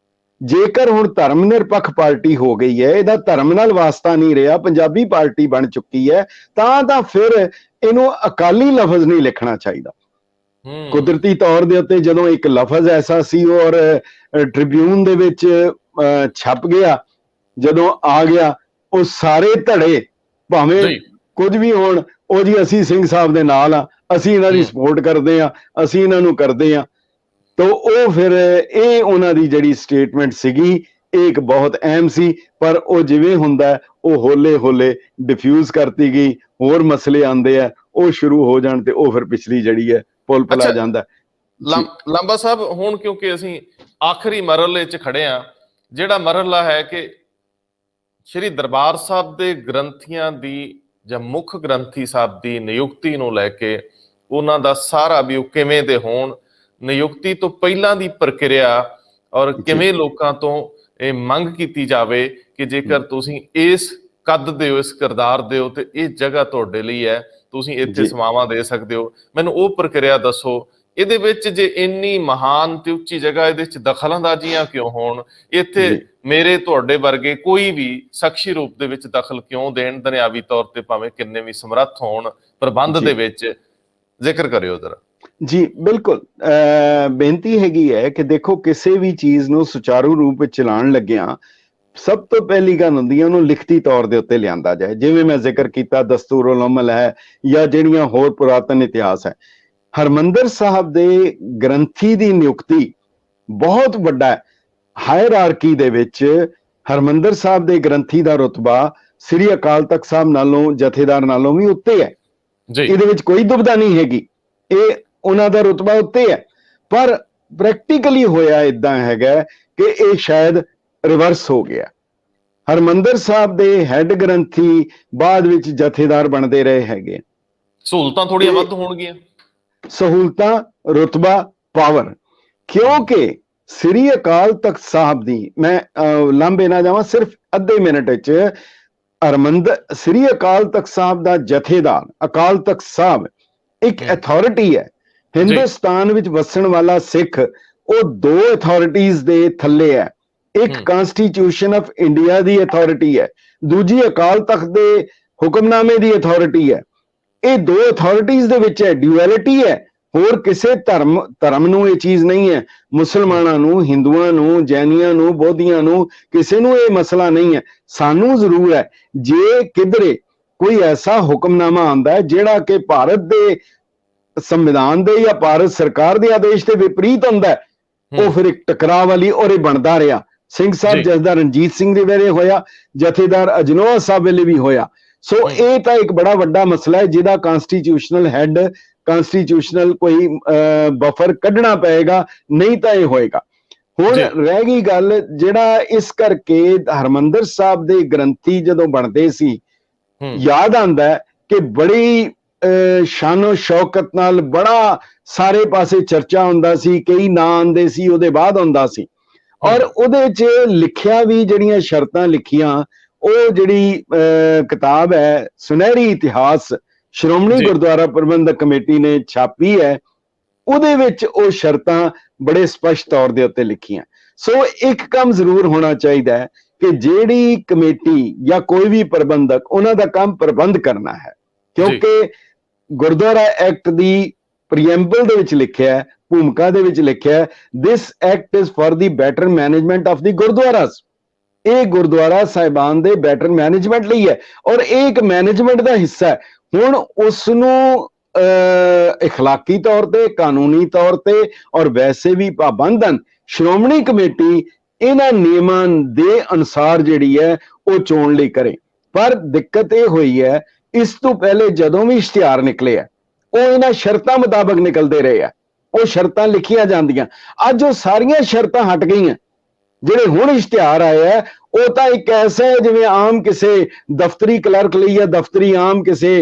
ਜੇਕਰ ਹੁਣ ਧਰਮ ਨਿਰਪੱਖ ਪਾਰਟੀ ਹੋ ਗਈ ਹੈ, ਇਹਦਾ ਧਰਮ ਨਾਲ ਵਾਸਤਾ ਨਹੀਂ ਰਿਹਾ, ਪੰਜਾਬੀ ਪਾਰਟੀ ਬਣ ਚੁੱਕੀ ਹੈ, ਤਾਂ ਫਿਰ ਇਹਨੂੰ ਅਕਾਲੀ ਲਫ਼ਜ਼ ਨਹੀਂ ਲਿਖਣਾ ਚਾਹੀਦਾ। ਕੁਦਰਤੀ ਤੌਰ ਦੇ ਉੱਤੇ ਜਦੋਂ ਇੱਕ ਲਫ਼ਜ਼ ਐਸਾ ਸੀ ਔਰ ਟ੍ਰਿਬਿਊਨ ਦੇ ਵਿੱਚ ਛਪ ਗਿਆ, ਜਦੋਂ ਆ ਗਿਆ, ਉਹ ਸਾਰੇ ਧੜੇ ਭਾਵੇਂ ਕੁਝ ਵੀ ਹੋਣ, ਉਹ ਜੀ ਅਸੀਂ ਸਿੰਘ ਸਾਹਿਬ ਦੇ ਨਾਲ ਆ, ਅਸੀਂ ਇਹਨਾਂ ਦੀ ਸਪੋਰਟ ਕਰਦੇ ਆ, ਅਸੀਂ ਇਹਨਾਂ ਨੂੰ ਕਰਦੇ ਆ। ਤੋ ਉਹ ਫਿਰ ਇਹ ਉਹਨਾਂ ਦੀ ਜਿਹੜੀ ਸਟੇਟਮੈਂਟ ਸੀਗੀ, ਇਹ ਇੱਕ ਬਹੁਤ ਅਹਿਮ ਸੀ, ਪਰ ਉਹ ਜਿਵੇਂ ਹੁੰਦਾ ਉਹ ਹੌਲੇ ਹੌਲੇ ਡਿਫਿਊਜ਼ ਕਰਤੀ ਗਈ। ਹੋਰ ਮਸਲੇ ਆਉਂਦੇ ਆ, ਉਹ ਸ਼ੁਰੂ ਹੋ ਜਾਣ ਤੇ ਉਹ ਫਿਰ ਪਿਛਲੀ ਜਿਹੜੀ ਹੈ ਪੁਲ ਪਲਾ ਜਾਂਦਾ। ਲਾਂਬਾ ਸਾਹਿਬ, ਹੁਣ ਕਿਉਂਕਿ ਅਸੀਂ ਆਖਰੀ ਮਰਹਲੇ 'ਚ ਖੜੇ ਆ, ਜਿਹੜਾ ਮਰਹਲਾ ਹੈ ਕਿ ਸ਼੍ਰੀ ਦਰਬਾਰ ਸਾਹਿਬ ਦੇ ਗ੍ਰੰਥੀਆਂ ਦੀ ਜਾਂ ਮੁੱਖ ਗ੍ਰੰਥੀ ਸਾਹਿਬ ਦੀ ਨਿਯੁਕਤੀ ਨੂੰ ਲੈ ਕੇ ਉਹਨਾਂ ਦਾ ਸਾਰਾ ਵੀ ਉਹ ਕਿਵੇਂ ਦੇ ਹੋਣ, ਨਿਯੁਕਤੀ ਤੋਂ ਪਹਿਲਾਂ ਦੀ ਪ੍ਰਕਿਰਿਆ, ਔਰ ਕਿਵੇਂ ਲੋਕਾਂ ਤੋਂ ਇਹ ਮੰਗ ਕੀਤੀ ਜਾਵੇ ਕਿ ਜੇਕਰ ਤੁਸੀਂ ਇਸ ਕੱਦ ਦੇ ਹੋ, ਇਸ ਕਿਰਦਾਰ ਦੇ ਹੋ, ਤੇ ਇਹ ਜਗ੍ਹਾ ਤੁਹਾਡੇ ਲਈ ਹੈ, ਤੁਸੀਂ ਇੱਥੇ ਸੇਵਾਵਾਂ ਦੇ ਸਕਦੇ ਹੋ। ਮੈਨੂੰ ਉਹ ਪ੍ਰਕਿਰਿਆ ਦੱਸੋ। ਇਹਦੇ ਵਿੱਚ ਜੇ ਇੰਨੀ ਮਹਾਨ ਤੇ ਉੱਚੀ ਜਗ੍ਹਾ, ਇਹਦੇ ਵਿੱਚ ਦਖਲਅੰਦਾਜ਼ੀਆਂ ਕਿਉਂ ਹੋਣ? ਇੱਥੇ ਮੇਰੇ ਤੁਹਾਡੇ ਵਰਗੇ ਕੋਈ ਵੀ ਸ਼ਖਸੀ ਰੂਪ ਦੇ ਵਿੱਚ ਦਖਲ ਕਿਉਂ ਦੇਣ? ਦੁਨਿਆਵੀ ਤੌਰ ਤੇ ਭਾਵੇਂ ਕਿੰਨੇ ਵੀ ਸਮਰੱਥ ਹੋਣ ਪ੍ਰਬੰਧ ਦੇ ਵਿੱਚ, ਜ਼ਿਕਰ ਕਰਿਓ ਜ਼ਰਾ। ਜੀ ਬਿਲਕੁਲ, ਬੇਨਤੀ ਹੈਗੀ ਹੈ ਕਿ ਦੇਖੋ, ਕਿਸੇ ਵੀ ਚੀਜ਼ ਨੂੰ ਸੁਚਾਰੂ ਰੂਪ ਵਿੱਚ ਚਲਾਉਣ ਲੱਗਿਆਂ ਸਭ ਤੋਂ ਪਹਿਲੀ ਗੱਲ ਹੁੰਦੀ ਹੈ ਉਹਨੂੰ ਲਿਖਤੀ ਤੌਰ ਦੇ ਉੱਤੇ ਲਿਆਂਦਾ ਜਾਏ। ਜਿਵੇਂ ਮੈਂ ਜ਼ਿਕਰ ਕੀਤਾ ਦਸਤੂਰੁਲ ਅਮਲ ਹੈ ਜਾਂ ਜਿਹੜੀਆਂ ਹੋਰ ਪੁਰਾਤਨ ਇਤਿਹਾਸ ਹੈ। ਹਰਮੰਦਰ ਸਾਹਿਬ ਦੇ ਗ੍ਰੰਥੀ ਦੀ ਨਿਯੁਕਤੀ ਬਹੁਤ ਵੱਡਾ ਹਾਇਰਾਰਕੀ ਦੇ ਵਿੱਚ ਹਰਮੰਦਰ ਸਾਹਿਬ ਦੇ ਗ੍ਰੰਥੀ ਦਾ ਰੁਤਬਾ ਸ੍ਰੀ ਅਕਾਲ ਤਖਤ ਸਾਹਿਬ ਨਾਲੋਂ, ਜਥੇਦਾਰ ਨਾਲੋਂ ਵੀ ਉੱਤੇ ਹੈ। ਇਹਦੇ ਵਿੱਚ ਕੋਈ ਦੁਬਿਧਾ ਨਹੀਂ ਹੈਗੀ, ਇਹ ਉਹਨਾਂ ਦਾ ਰੁਤਬਾ ਉੱਤੇ ਹੈ। ਪਰ ਪ੍ਰੈਕਟੀਕਲੀ ਹੋਇਆ ਇਦਾਂ ਹੈਗਾ ਕਿ ਇਹ ਸ਼ਾਇਦ ਰਿਵਰਸ ਹੋ ਗਿਆ। ਹਰਮੰਦਰ ਸਾਹਿਬ ਦੇ ਹੈੱਡ ਗ੍ਰੰਥੀ ਬਾਅਦ ਵਿੱਚ ਜਥੇਦਾਰ ਬਣਦੇ ਰਹੇ ਹੈਗੇ। ਸਹੂਲਤਾਂ ਥੋੜੀਆਂ ਵੱਧ ਹੋਣਗੀਆਂ, ਸਹੂਲਤਾਂ, ਰੁਤਬਾ, ਪਾਵਰ, ਕਿਉਂਕਿ ਸ੍ਰੀ ਅਕਾਲ ਤਖਤ ਸਾਹਿਬ ਦੀ, ਮੈਂ ਲਾਂਭੇ ਨਾ ਜਾਵਾਂ, ਸਿਰਫ ਅੱਧੇ ਮਿੰਟ ਵਿੱਚ, ਸ੍ਰੀ ਅਕਾਲ ਤਖਤ ਸਾਹਿਬ ਦਾ ਜਥੇਦਾਰ, ਅਕਾਲ ਤਖਤ ਸਾਹਿਬ ਇੱਕ ਅਥਾਰਟੀ ਹੈ। ਹਿੰਦੁਸਤਾਨ ਵਿੱਚ ਵਸਣ ਵਾਲਾ ਸਿੱਖ ਉਹ ਦੋ ਅਥਾਰਟੀਜ਼ ਦੇ ਥੱਲੇ ਹੈ। ਇੱਕ constitution of India the authority ਹੈ, ਦੂਜੀ ਅਕਾਲ ਤਖਤ ਦੇ ਹੁਕਮਨਾਮੇ ਦੀ ਅਥਾਰਟੀ ਹੈ। ਇਹ ਦੋ ਅਥਾਰਟੀਜ਼ ਦੇ ਵਿੱਚ ਹੈ, ਡਿਊਐਲਿਟੀ ਹੈ। ਹੋਰ ਕਿਸੇ ਧਰਮ ਨੂੰ ਇਹ ਚੀਜ਼ ਨਹੀਂ ਹੈ। ਮੁਸਲਮਾਨਾਂ ਨੂੰ, ਹਿੰਦੂਆਂ ਨੂੰ, ਜੈਨੀਆਂ ਨੂੰ, ਬੋਧੀਆਂ ਨੂੰ, ਕਿਸੇ ਨੂੰ ਇਹ ਮਸਲਾ ਨਹੀਂ ਹੈ। ਸਾਨੂੰ ਜ਼ਰੂਰ ਹੈ ਜੇ ਕਿਧਰੇ ਕੋਈ ਐਸਾ ਹੁਕਮਨਾਮਾ ਆਉਂਦਾ ਹੈ ਜਿਹੜਾ ਕਿ ਭਾਰਤ ਦੇ ਸੰਵਿਧਾਨ ਦੇ ਜਾਂ ਭਾਰਤ ਸਰਕਾਰ ਦੇ ਆਦੇਸ਼ ਦੇ ਵਿਪਰੀਤ ਹੁੰਦਾ ਹੈ, ਉਹ ਫਿਰ ਇੱਕ ਟਕਰਾਅ ਵਾਲੀ, ਔਰ ਇਹ ਬਣਦਾ ਰਿਹਾ। ਸਿੰਘ ਸਾਹਿਬ ਜਥੇਦਾਰ ਰਣਜੀਤ ਸਿੰਘ ਦੇ ਵੇਲੇ ਹੋਇਆ, ਜਥੇਦਾਰ ਅਜਨੋਆ ਸਾਹਿਬ ਵੇਲੇ ਵੀ ਹੋਇਆ। ਸੋ ਇਹ ਤਾਂ ਇੱਕ ਬੜਾ ਵੱਡਾ ਮਸਲਾ ਹੈ ਜਿਹਦਾ ਕਨਸਟੀਟਿਊਸ਼ਨਲ ਹੈਡ, ਕਨਸਟੀਟਿਊਸ਼ਨਲ ਕੋਈ ਬਫਰ ਕੱਢਣਾ ਪਏਗਾ, ਨਹੀਂ ਤਾਂ ਇਹ ਹੋਏਗਾ। ਹੁਣ ਰਹਿ ਗਈ ਗੱਲ, ਜਿਹੜਾ ਇਸ ਕਰਕੇ ਹਰਮੰਦਰ ਸਾਹਿਬ ਦੇ ਗ੍ਰੰਥੀ ਜਦੋਂ ਬਣਦੇ ਸੀ, ਯਾਦ ਆਉਂਦਾ ਕਿ ਬੜੀ ਸ਼ਾਨੋ ਸ਼ੌਕਤ ਨਾਲ, ਬੜਾ ਸਾਰੇ ਪਾਸੇ ਚਰਚਾ ਹੁੰਦਾ ਸੀ, ਕਈ ਨਾਂ ਆਉਂਦੇ ਸੀ, ਉਹਦੇ ਬਾਅਦ ਹੁੰਦਾ ਸੀ। ਔਰ ਉਹਦੇ 'ਚ ਲਿਖਿਆ ਵੀ, ਜਿਹੜੀਆਂ ਸ਼ਰਤਾਂ ਲਿਖੀਆਂ, ਉਹ ਜਿਹੜੀ ਕਿਤਾਬ ਹੈ ਸੁਨਹਿਰੀ ਇਤਿਹਾਸ, ਸ਼੍ਰੋਮਣੀ ਗੁਰਦੁਆਰਾ ਪ੍ਰਬੰਧਕ ਕਮੇਟੀ ਨੇ ਛਾਪੀ ਹੈ, ਉਹਦੇ ਵਿੱਚ ਉਹ ਸ਼ਰਤਾਂ ਬੜੇ ਸਪਸ਼ਟ ਤੌਰ ਦੇ ਉੱਤੇ ਲਿਖੀਆਂ। ਸੋ ਇੱਕ ਕੰਮ ਜ਼ਰੂਰ ਹੋਣਾ ਚਾਹੀਦਾ ਹੈ ਕਿ ਜਿਹੜੀ ਕਮੇਟੀ ਜਾਂ ਕੋਈ ਵੀ ਪ੍ਰਬੰਧਕ, ਉਹਨਾਂ ਦਾ ਕੰਮ ਪ੍ਰਬੰਧ ਕਰਨਾ ਹੈ, ਕਿਉਂਕਿ ਗੁਰਦੁਆਰਾ ਐਕਟ ਦੀ ਪ੍ਰੀਐਂਬਲ ਦੇ ਵਿੱਚ ਲਿਖਿਆ ਹੈ, ਭੂਮਿਕਾ ਦੇ ਵਿੱਚ ਲਿਖਿਆ ਹੈ, this act is for the better management of the gurdwaras. ਇਹ ਗੁਰਦੁਆਰਾ ਸਾਹਿਬਾਨ ਦੇ ਬੈਟਰ ਮੈਨੇਜਮੈਂਟ ਲਈ ਹੈ, ਔਰ ਇਹ ਇੱਕ ਮੈਨੇਜਮੈਂਟ ਦਾ ਹਿੱਸਾ ਹੈ। ਹੁਣ ਉਸ ਨੂੰ ਇਖਲਾਕੀ ਤੌਰ ਤੇ, ਕਾਨੂੰਨੀ ਤੌਰ ਤੇ, ਔਰ ਵੈਸੇ ਵੀ ਪਾਬੰਦਨ ਸ਼੍ਰੋਮਣੀ ਕਮੇਟੀ ਇਹਨਾਂ ਨਿਯਮਾਂ ਦੇ ਅਨੁਸਾਰ ਜਿਹੜੀ ਹੈ ਉਹ ਚੋਣ ਲਈ ਕਰੇ। ਪਰ ਦਿੱਕਤ ਇਹ ਹੋਈ ਹੈ, ਇਸ ਤੋਂ ਪਹਿਲੇ ਜਦੋਂ ਵੀ ਇਸ਼ਤਿਹਾਰ ਨਿਕਲੇ ਹੈ, ਉਹ ਇਹਨਾਂ ਸ਼ਰਤਾਂ ਮੁਤਾਬਕ ਨਿਕਲਦੇ ਰਹੇ ਆ, ਉਹ ਸ਼ਰਤਾਂ ਲਿਖੀਆਂ ਜਾਂਦੀਆਂ। ਅੱਜ ਉਹ ਸਾਰੀਆਂ ਸ਼ਰਤਾਂ ਹਟ ਗਈਆਂ। ਜਿਹੜੇ ਹੁਣ ਇਸ਼ਤਿਹਾਰ ਆਏ ਆ ਉਹ ਤਾਂ ਇੱਕ ਐਸਾ ਹੈ ਜਿਵੇਂ ਆਮ ਕਿਸੇ ਦਫ਼ਤਰੀ ਕਲਰਕ ਲਈ ਜਾਂ ਦਫ਼ਤਰੀ ਆਮ ਕਿਸੇ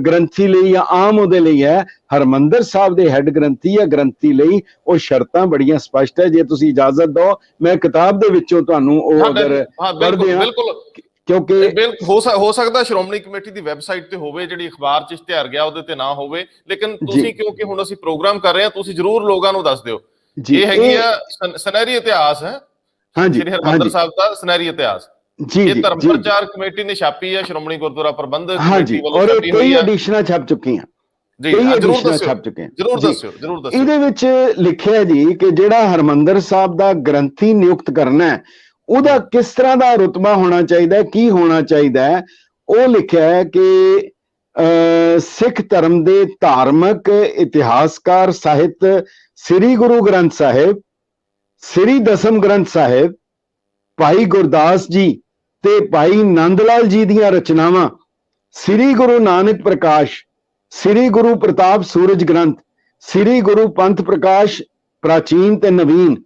ਗ੍ਰੰਥੀ ਲਈ ਜਾਂ ਆਮ ਉਹਦੇ ਲਈ ਹੈ। ਹਰਮੰਦਰ ਸਾਹਿਬ ਦੇ ਹੈੱਡ ਗ੍ਰੰਥੀ ਜਾਂ ਗ੍ਰੰਥੀ ਲਈ ਉਹ ਸ਼ਰਤਾਂ ਬੜੀਆਂ ਸਪਸ਼ਟ ਹੈ। ਜੇ ਤੁਸੀਂ ਇਜਾਜ਼ਤ ਦਿਓ ਮੈਂ ਕਿਤਾਬ ਦੇ ਵਿੱਚੋਂ ਤੁਹਾਨੂੰ ਉਹ ਅਗਰ ਪੜ੍ਹਦੇ ਹਾਂ, ਕਿਉਂਕਿ ਹੋ ਸਕਦਾ ਸ਼੍ਰੋਮਣੀ ਕਮੇਟੀ ਦੀ ਵੈਬਸਾਈਟ ਤੇ ਹੋਵੇ, ਜਿਹੜੀ ਅਖਬਾਰ 'ਚ ਇਸ਼ਤਿਹਾਰ ਗਿਆ ਉਹਦੇ ਤੇ ਨਾ ਹੋਵੇ, ਲੇਕਿਨ ਤੁਸੀਂ ਕਿਉਂਕਿ ਹੁਣ ਅਸੀਂ ਪ੍ਰੋਗਰਾਮ ਕਰ ਰਹੇ ਹਾਂ, ਤੁਸੀਂ ਜ਼ਰੂਰ ਲੋਕਾਂ ਨੂੰ ਦੱਸ ਦਿਓ। ਇਹ ਹੈਗੀ ਆ ਸੁਨਹਿਰੀ ਇਤਿਹਾਸ ਹੈ ਸ਼੍ਰੀ ਹਰਿਮੰਦਰ ਸਾਹਿਬ ਦਾ, ਸੁਨਹਿਰੀ ਇਤਿਹਾਸ। ਇਹ ਧਰਮ ਪ੍ਰਚਾਰ ਕਮੇਟੀ ਨੇ ਛਾਪੀ ਹੈ, ਸ਼੍ਰੋਮਣੀ ਗੁਰਦੁਆਰਾ ਪ੍ਰਬੰਧਕ ਕਮੇਟੀ ਵੱਲੋਂ ਛਾਪੀ ਹੋਈ ਹੈ। ਐਡੀਸ਼ਨਾਂ ਛਪ ਚੁੱਕੀਆਂ ਜੀ, ਜ਼ਰੂਰ ਦੱਸਿਓ। ਇਹਦੇ ਵਿੱਚ ਲਿਖਿਆ ਜੀ ਕਿ ਜਿਹੜਾ ਹਰਮੰਦਰ ਸਾਹਿਬ ਦਾ ਗ੍ਰੰਥੀ ਨਿਯੁਕਤ ਕਰਨਾ ਹੈ ਉਹਦਾ ਕਿਸ ਤਰ੍ਹਾਂ ਦਾ ਰੁਤਬਾ ਹੋਣਾ ਚਾਹੀਦਾ, ਕੀ ਹੋਣਾ ਚਾਹੀਦਾ ਹੈ। ਉਹ ਲਿਖਿਆ ਹੈ ਕਿ ਸਿੱਖ ਧਰਮ ਦੇ ਧਾਰਮਿਕ ਇਤਿਹਾਸਕਾਰ ਸਾਹਿਤ ਸ੍ਰੀ ਗੁਰੂ ਗ੍ਰੰਥ ਸਾਹਿਬ, ਸ੍ਰੀ ਦਸਮ ਗ੍ਰੰਥ ਸਾਹਿਬ, ਭਾਈ ਗੁਰਦਾਸ ਜੀ ਤੇ ਭਾਈ ਨੰਦ ਲਾਲ ਜੀ ਦੀਆਂ ਰਚਨਾਵਾਂ, ਸ੍ਰੀ ਗੁਰੂ ਨਾਨਕ ਪ੍ਰਕਾਸ਼, ਸ੍ਰੀ ਗੁਰੂ ਪ੍ਰਤਾਪ ਸੂਰਜ ਗ੍ਰੰਥ, ਸ੍ਰੀ ਗੁਰੂ ਪੰਥ ਪ੍ਰਕਾਸ਼ ਪ੍ਰਾਚੀਨ ਤੇ ਨਵੀਨ,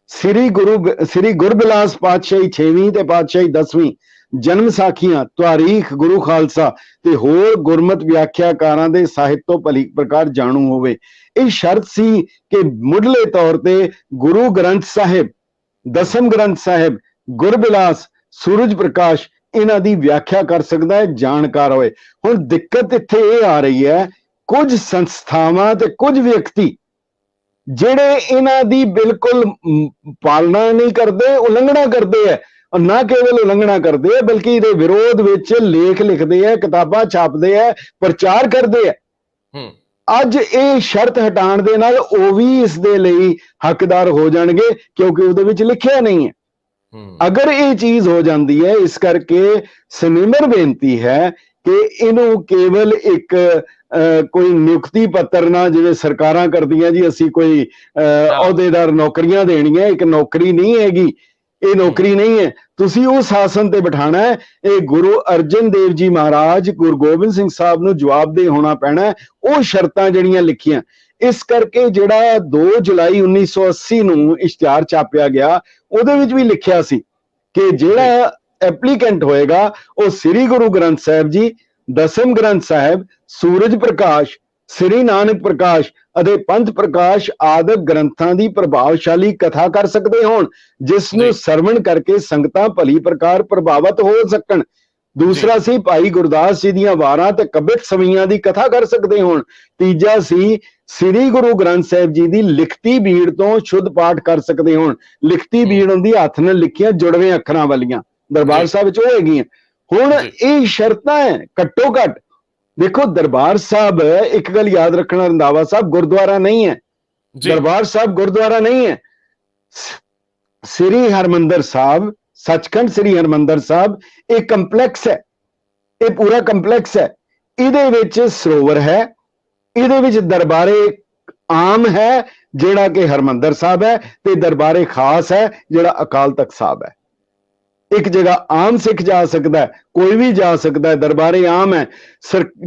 ਸ੍ਰੀ ਗੁਰਬਿਲਾਸ ਪਾਤਸ਼ਾਹੀ 6ਵੀਂ ਤੇ ਪਾਤਸ਼ਾਹੀ 10ਵੀਂ, ਜਨਮ ਸਾਖੀਆਂ, ਤਾਰੀਖ ਗੁਰੂ ਖਾਲਸਾ ਤੇ ਹੋਰ ਗੁਰਮਤ ਵਿਆਖਿਆਕਾਰਾਂ ਦੇ ਸਾਹਿਤ ਤੋਂ ਭਲੀ ਪ੍ਰਕਾਰ ਜਾਣੂ ਹੋਵੇ। ਇਹ ਸ਼ਰਤ ਸੀ ਕਿ ਮੁੱਢਲੇ ਤੌਰ ਤੇ ਗੁਰੂ ਗ੍ਰੰਥ ਸਾਹਿਬ, ਦਸਮ ਗ੍ਰੰਥ ਸਾਹਿਬ, ਗੁਰਬਿਲਾਸ, ਸੂਰਜ ਪ੍ਰਕਾਸ਼ ਇਹਨਾਂ ਦੀ ਵਿਆਖਿਆ ਕਰ ਸਕਦਾ ਹੈ, ਜਾਣਕਾਰ ਹੋਏ। ਹੁਣ ਦਿੱਕਤ ਇੱਥੇ ਇਹ ਆ ਰਹੀ ਹੈ, ਕੁਝ ਸੰਸਥਾਵਾਂ ਤੇ ਕੁਝ ਵਿਅਕਤੀ ਜਿਹੜੇ ਇਹਨਾਂ ਦੀ ਬਿਲਕੁਲ ਪਾਲਣਾ ਨਹੀਂ ਕਰਦੇ, ਉਲੰਘਣਾ ਕਰਦੇ ਹੈ। ਔਰ ਨਾ ਕੇਵਲ ਉਲੰਘਣਾ ਕਰਦੇ ਆ ਬਲਕਿ ਇਹਦੇ ਵਿਰੋਧ ਵਿੱਚ ਲੇਖ ਲਿਖਦੇ ਆ, ਕਿਤਾਬਾਂ ਛਾਪਦੇ ਆ, ਪ੍ਰਚਾਰ ਕਰਦੇ ਆ। ਅੱਜ ਇਹ ਸ਼ਰਤ ਹਟਾਉਣ ਦੇ ਨਾਲ ਉਹ ਵੀ ਇਸ ਦੇ ਲਈ ਹੱਕਦਾਰ ਹੋ ਜਾਣਗੇ, ਕਿਉਂਕਿ ਉਹਦੇ ਵਿੱਚ ਲਿਖਿਆ ਨਹੀਂ ਹੈ। ਅਗਰ ਇਹ ਚੀਜ਼ ਹੋ ਜਾਂਦੀ ਹੈ, ਇਸ ਕਰਕੇ ਸਨਿਮਰ ਬੇਨਤੀ ਹੈ ਕਿ ਇਹਨੂੰ ਕੇਵਲ ਇੱਕ ਕੋਈ ਨਿਯੁਕਤੀ ਪੱਤਰ ਨਾ, ਜਿਵੇਂ ਸਰਕਾਰਾਂ ਕਰਦੀਆਂ ਜੀ ਅਸੀਂ ਕੋਈ ਅਹੁਦੇਦਾਰ ਨੌਕਰੀਆਂ ਦੇਣੀਆਂ, ਇੱਕ ਨੌਕਰੀ ਨਹੀਂ ਹੈਗੀ, ਇਹ ਨੌਕਰੀ ਨਹੀਂ ਹੈ। ਤੁਸੀਂ ਉਹ ਸ਼ਾਸਨ ਤੇ ਬਿਠਾਣਾ ਹੈ। ਇਹ ਗੁਰੂ ਅਰਜਨ ਦੇਵ ਜੀ ਮਹਾਰਾਜ, ਗੁਰੂ ਗੋਬਿੰਦ ਸਿੰਘ ਸਾਹਿਬ ਨੂੰ ਜਵਾਬਦੇਹ ਹੋਣਾ ਪੈਣਾ, ਉਹ ਸ਼ਰਤਾਂ ਜਿਹੜੀਆਂ ਲਿਖੀਆਂ। ਇਸ ਕਰਕੇ ਜਿਹੜਾ 2 ਜੁਲਾਈ 1980 ਨੂੰ ਇਸ਼ਤਿਹਾਰ ਛਾਪਿਆ ਗਿਆ, ਉਹਦੇ ਵਿੱਚ ਵੀ ਲਿਖਿਆ ਸੀ ਕਿ ਜਿਹੜਾ ਐਪਲੀਕੈਂਟ ਹੋਏਗਾ ਉਹ ਸ੍ਰੀ ਗੁਰੂ ਗ੍ਰੰਥ ਸਾਹਿਬ ਜੀ, ਦਸਮ ਗ੍ਰੰਥ ਸਾਹਿਬ, ਸੂਰਜ ਪ੍ਰਕਾਸ਼, ਸ੍ਰੀ ਨਾਨਕ ਪ੍ਰਕਾਸ਼ ਅਤੇ ਪੰਥ ਪ੍ਰਕਾਸ਼ ਆਦਿ ਗ੍ਰੰਥਾਂ ਦੀ ਪ੍ਰਭਾਵਸ਼ਾਲੀ ਕਥਾ ਕਰ ਸਕਦੇ ਹੋਣ, ਜਿਸ ਨੂੰ ਸਰਵਣ ਕਰਕੇ ਸੰਗਤਾਂ ਭਲੀ ਪ੍ਰਕਾਰ ਪ੍ਰਭਾਵਿਤ ਹੋ ਸਕਣ। ਦੂਸਰਾ ਸੀ ਭਾਈ ਗੁਰਦਾਸ ਜੀ ਦੀਆਂ ਵਾਰਾਂ ਤੇ ਕਬਿਤ ਸਵਈਆਂ ਦੀ ਕਥਾ ਕਰ ਸਕਦੇ ਹੋਣ। ਤੀਜਾ ਸੀ ਸ੍ਰੀ ਗੁਰੂ ਗ੍ਰੰਥ ਸਾਹਿਬ ਜੀ ਦੀ ਲਿਖਤੀ ਬੀੜ ਤੋਂ ਸ਼ੁੱਧ ਪਾਠ ਕਰ ਸਕਦੇ ਹੋਣ। ਲਿਖਤੀ ਬੀੜ ਹੁੰਦੀ ਹੱਥ ਨਾਲ ਲਿਖੀਆਂ ਜੁੜਵੇਂ ਅੱਖਰਾਂ ਵਾਲੀਆਂ, ਦਰਬਾਰ ਸਾਹਿਬ ਵਿੱਚ ਉਹ ਹੈਗੀਆਂ। ਹੁਣ ਇਹ ਸ਼ਰਤਾਂ ਹੈ ਘੱਟੋ ਘੱਟ। ਦੇਖੋ ਦਰਬਾਰ ਸਾਹਿਬ, ਇੱਕ ਗੱਲ ਯਾਦ ਰੱਖਣਾ, ਰੰਧਾਵਾ ਸਾਹਿਬ ਗੁਰਦੁਆਰਾ ਨਹੀਂ ਹੈ, ਦਰਬਾਰ ਸਾਹਿਬ ਗੁਰਦੁਆਰਾ ਨਹੀਂ ਹੈ। ਸ੍ਰੀ ਹਰਮੰਦਰ ਸਾਹਿਬ, ਸੱਚਖੰਡ ਸ੍ਰੀ ਹਰਮੰਦਰ ਸਾਹਿਬ ਇਹ ਕੰਪਲੈਕਸ ਹੈ, ਇਹ ਪੂਰਾ ਕੰਪਲੈਕਸ ਹੈ। ਇਹਦੇ ਵਿੱਚ ਸਰੋਵਰ ਹੈ, ਇਹਦੇ ਵਿੱਚ ਦਰਬਾਰੇ ਆਮ ਹੈ ਜਿਹੜਾ ਕਿ ਹਰਮੰਦਰ ਸਾਹਿਬ ਹੈ, ਤੇ ਦਰਬਾਰੇ ਖਾਸ ਹੈ ਜਿਹੜਾ ਅਕਾਲ ਤਖਤ ਸਾਹਿਬ ਹੈ। ਇੱਕ ਜਗ੍ਹਾ ਆਮ ਸਿੱਖ ਜਾ ਸਕਦਾ, ਕੋਈ ਵੀ ਜਾ ਸਕਦਾ, ਦਰਬਾਰੇ ਆਮ ਹੈ।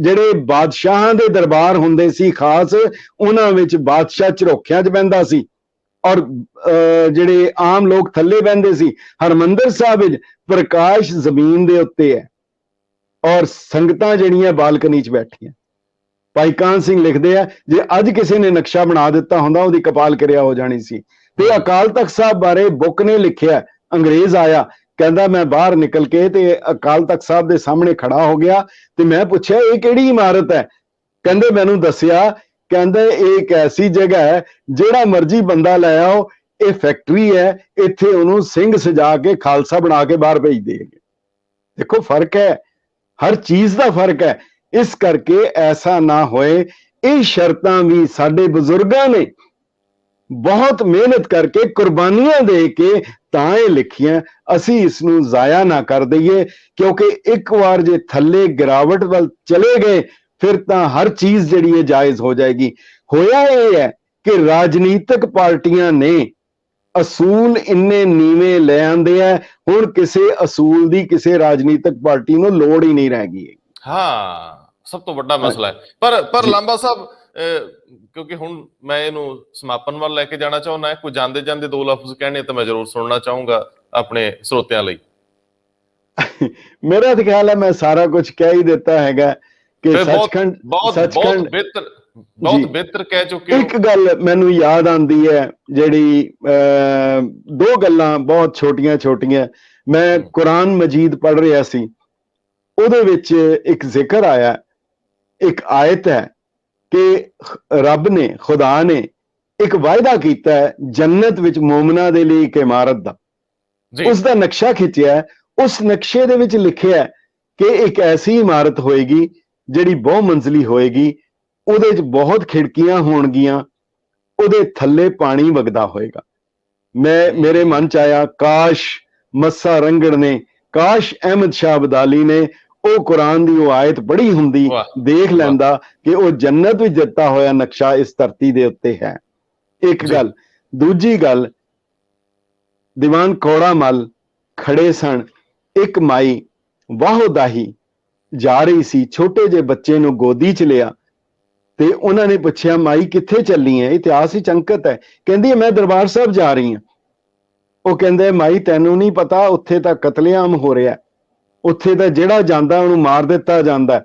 ਜਿਹੜੇ ਬਾਦਸ਼ਾਹਾਂ ਦੇ ਦਰਬਾਰ ਹੁੰਦੇ ਸੀ ਖਾਸ, ਉਹਨਾਂ ਵਿੱਚ ਬਾਦਸ਼ਾਹ ਝਰੋਖਿਆਂ 'ਚ ਬਹਿੰਦਾ ਸੀ ਔਰ ਜਿਹੜੇ ਆਮ ਲੋਕ ਥੱਲੇ ਬਹਿੰਦੇ ਸੀ। ਹਰਮੰਦਰ ਸਾਹਿਬ ਵਿੱਚ ਪ੍ਰਕਾਸ਼ ਜ਼ਮੀਨ ਦੇ ਉੱਤੇ ਹੈ ਔਰ ਸੰਗਤਾਂ ਜਿਹੜੀਆਂ ਬਾਲਕਨੀ 'ਚ ਬੈਠੀਆਂ। ਭਾਈ ਕਾਹਨ ਸਿੰਘ ਲਿਖਦੇ ਆ, ਜੇ ਅੱਜ ਕਿਸੇ ਨੇ ਨਕਸ਼ਾ ਬਣਾ ਦਿੱਤਾ ਹੁੰਦਾ ਉਹਦੀ ਕਪਾਲ ਕਿਰਿਆ ਹੋ ਜਾਣੀ ਸੀ। ਤੇ ਅਕਾਲ ਤਖਤ ਸਾਹਿਬ ਬਾਰੇ ਬੁੱਕ ਨੇ ਲਿਖਿਆ, ਅੰਗਰੇਜ਼ ਆਇਆ, ਕਹਿੰਦਾ ਮੈਂ ਬਾਹਰ ਨਿਕਲ ਕੇ ਤੇ ਅਕਾਲ ਤਖਤ ਸਾਹਿਬ ਦੇ ਸਾਹਮਣੇ ਖੜਾ ਹੋ ਗਿਆ ਤੇ ਮੈਂ ਪੁੱਛਿਆ ਇਹ ਕਿਹੜੀ ਇਮਾਰਤ ਹੈ? ਕਹਿੰਦੇ ਮੈਨੂੰ ਦੱਸਿਆ, ਕਹਿੰਦੇ ਇਹ ਇੱਕ ਐਸੀ ਜਗ੍ਹਾ ਹੈ ਜਿਹੜਾ ਮਰਜ਼ੀ ਬੰਦਾ ਲੈ ਆਓ, ਇਹ ਫੈਕਟਰੀ ਹੈ, ਇੱਥੇ ਉਹਨੂੰ ਸਿੰਘ ਸਜਾ ਕੇ ਖਾਲਸਾ ਬਣਾ ਕੇ ਬਾਹਰ ਭੇਜ ਦੇਗੇ। ਦੇਖੋ ਫਰਕ ਹੈ, ਹਰ ਚੀਜ਼ ਦਾ ਫਰਕ ਹੈ। ਇਸ ਕਰਕੇ ਐਸਾ ਨਾ ਹੋਏ। ਇਹ ਸ਼ਰਤਾਂ ਵੀ ਸਾਡੇ ਬਜ਼ੁਰਗਾਂ ਨੇ ਬਹੁਤ ਮਿਹਨਤ ਕਰਕੇ, ਕੁਰਬਾਨੀਆਂ ਦੇ ਕੇ ਤਾਂ ਇਹ ਲਿਖੀਆਂ। ਅਸੀਂ ਇਸ ਨੂੰ ਜ਼ਾਇਆ ਨਾ ਕਰ ਦਈਏ, ਕਿਉਂਕਿ ਇੱਕ ਵਾਰ ਜੇ ਥੱਲੇ ਗਿਰਾਵਟ ਵੱਲ ਚਲੇ ਗਏ ਫਿਰ ਤਾਂ ਹਰ ਚੀਜ਼ ਜਿਹੜੀ ਹੈ ਜਾਇਜ਼ ਹੋ ਜਾਏਗੀ। ਹੋਇਆ ਇਹ ਹੈ ਕਿ ਰਾਜਨੀਤਿਕ ਪਾਰਟੀਆਂ ਨੇ ਅਸੂਲ ਇੰਨੇ ਨੀਵੇਂ ਲੈ ਆਂਦੇ ਆ, ਹੁਣ ਕਿਸੇ ਅਸੂਲ ਦੀ ਕਿਸੇ ਰਾਜਨੀਤਿਕ ਪਾਰਟੀ ਨੂੰ ਲੋੜ ਹੀ ਨਹੀਂ ਰਹਿ ਗਈ। ਹਾਂ, ਸਭ ਤੋਂ ਵੱਡਾ ਮਸਲਾ ਹੈ। ਪਰ ਜੀ। ਲਾਂਬਾ ਸਾਹਿਬ, ਕਿਉਂਕਿ ਹੁਣ ਮੈਂ ਇਹਨੂੰ ਸਮਾਪਨ ਵੱਲ ਲੈ ਕੇ ਜਾਣਾ ਚਾਹੁੰਦਾ, ਕੋਈ ਜਾਂਦੇ ਜਾਂਦੇ ਦੋ ਲਫ਼ਜ਼ ਕਹਿਣੇ ਤਾਂ ਮੈਂ ਜ਼ਰੂਰ ਸੁਣਨਾ ਚਾਹੂੰਗਾ ਆਪਣੇ ਸਰੋਤਿਆਂ ਲਈ। ਮੇਰਾ ਤਾਂ ਖਿਆਲ ਹੈ ਮੈਂ ਸਾਰਾ ਕੁਝ ਕਹਿ ਹੀ ਦਿੱਤਾ ਹੈਗਾ ਕਿ ਫਿਰ ਸੱਚਖੰਡ ਬਹੁਤ ਬਿਹਤਰ ਕਹਿ ਚੁੱਕੇ ਹੋ। ਇੱਕ ਗੱਲ ਮੈਨੂੰ ਯਾਦ ਆਉਂਦੀ ਹੈ, ਜਿਹੜੀ ਦੋ ਗੱਲਾਂ ਬਹੁਤ ਛੋਟੀਆਂ ਛੋਟੀਆਂ। ਮੈਂ ਕੁਰਾਨ ਮਜੀਦ ਪੜ੍ਹ ਰਿਹਾ ਸੀ, ਉਹਦੇ ਵਿੱਚ ਇੱਕ ਜ਼ਿਕਰ ਆਇਆ, ਇੱਕ ਆਇਤ ਹੈ ਕਿ ਰੱਬ ਨੇ, ਖੁਦਾ ਨੇ ਇੱਕ ਵਾਅਦਾ ਕੀਤਾ ਹੈ ਜੰਨਤ ਵਿੱਚ ਮੂਮਨਾਂ ਦੇ ਲਈ ਇੱਕ ਇਮਾਰਤ ਦਾ। ਉਸ ਦਾ ਨਕਸ਼ਾ ਖਿੱਚਿਆ, ਉਸ ਨਕਸ਼ੇ ਦੇ ਵਿੱਚ ਲਿਖਿਆ ਕਿ ਇੱਕ ਐਸੀ ਇਮਾਰਤ ਹੋਏਗੀ ਜਿਹੜੀ ਬਹੁ ਮੰਜ਼ਲੀ ਹੋਏਗੀ, ਉਹਦੇ 'ਚ ਬਹੁਤ ਖਿੜਕੀਆਂ ਹੋਣਗੀਆਂ, ਉਹਦੇ ਥੱਲੇ ਪਾਣੀ ਵਗਦਾ ਹੋਏਗਾ। ਮੇਰੇ ਮਨ 'ਚ ਆਇਆ, ਕਾਸ਼ ਮੱਸਾ ਰੰਗੜ ਨੇ, ਕਾਸ਼ ਅਹਿਮਦ ਸ਼ਾਹ ਅਬਦਾਲੀ ਨੇ ਉਹ ਕੁਰਾਨ ਦੀ ਉਹ ਆਇਤ ਪੜ੍ਹੀ ਹੁੰਦੀ, ਦੇਖ ਲੈਂਦਾ ਕਿ ਉਹ ਜੰਨਤ ਵਿੱਚ ਦਿੱਤਾ ਹੋਇਆ ਨਕਸ਼ਾ ਇਸ ਧਰਤੀ ਦੇ ਉੱਤੇ ਹੈ। ਇੱਕ ਗੱਲ। ਦੂਜੀ ਗੱਲ, ਦੀਵਾਨ ਕੌੜਾ ਮੱਲ ਖੜੇ ਸਨ, ਇੱਕ ਮਾਈ ਵਾਹੋਦਾਹੀ ਜਾ ਰਹੀ ਸੀ, ਛੋਟੇ ਜਿਹੇ ਬੱਚੇ ਨੂੰ ਗੋਦੀ 'ਚ ਲਿਆ ਤੇ ਉਹਨਾਂ ਨੇ ਪੁੱਛਿਆ, ਮਾਈ ਕਿੱਥੇ ਚੱਲੀ ਹੈ? ਇਤਿਹਾਸ ਵਿੱਚ ਅੰਕਿਤ ਹੈ। ਕਹਿੰਦੀ ਮੈਂ ਦਰਬਾਰ ਸਾਹਿਬ ਜਾ ਰਹੀ ਹਾਂ। ਉਹ ਕਹਿੰਦੇ, ਮਾਈ ਤੈਨੂੰ ਨਹੀਂ ਪਤਾ, ਉੱਥੇ ਤਾਂ ਕਤਲੇਆਮ ਹੋ ਰਿਹਾ, ਉੱਥੇ ਤਾਂ ਜਿਹੜਾ ਜਾਂਦਾ ਉਹਨੂੰ ਮਾਰ ਦਿੱਤਾ ਜਾਂਦਾ।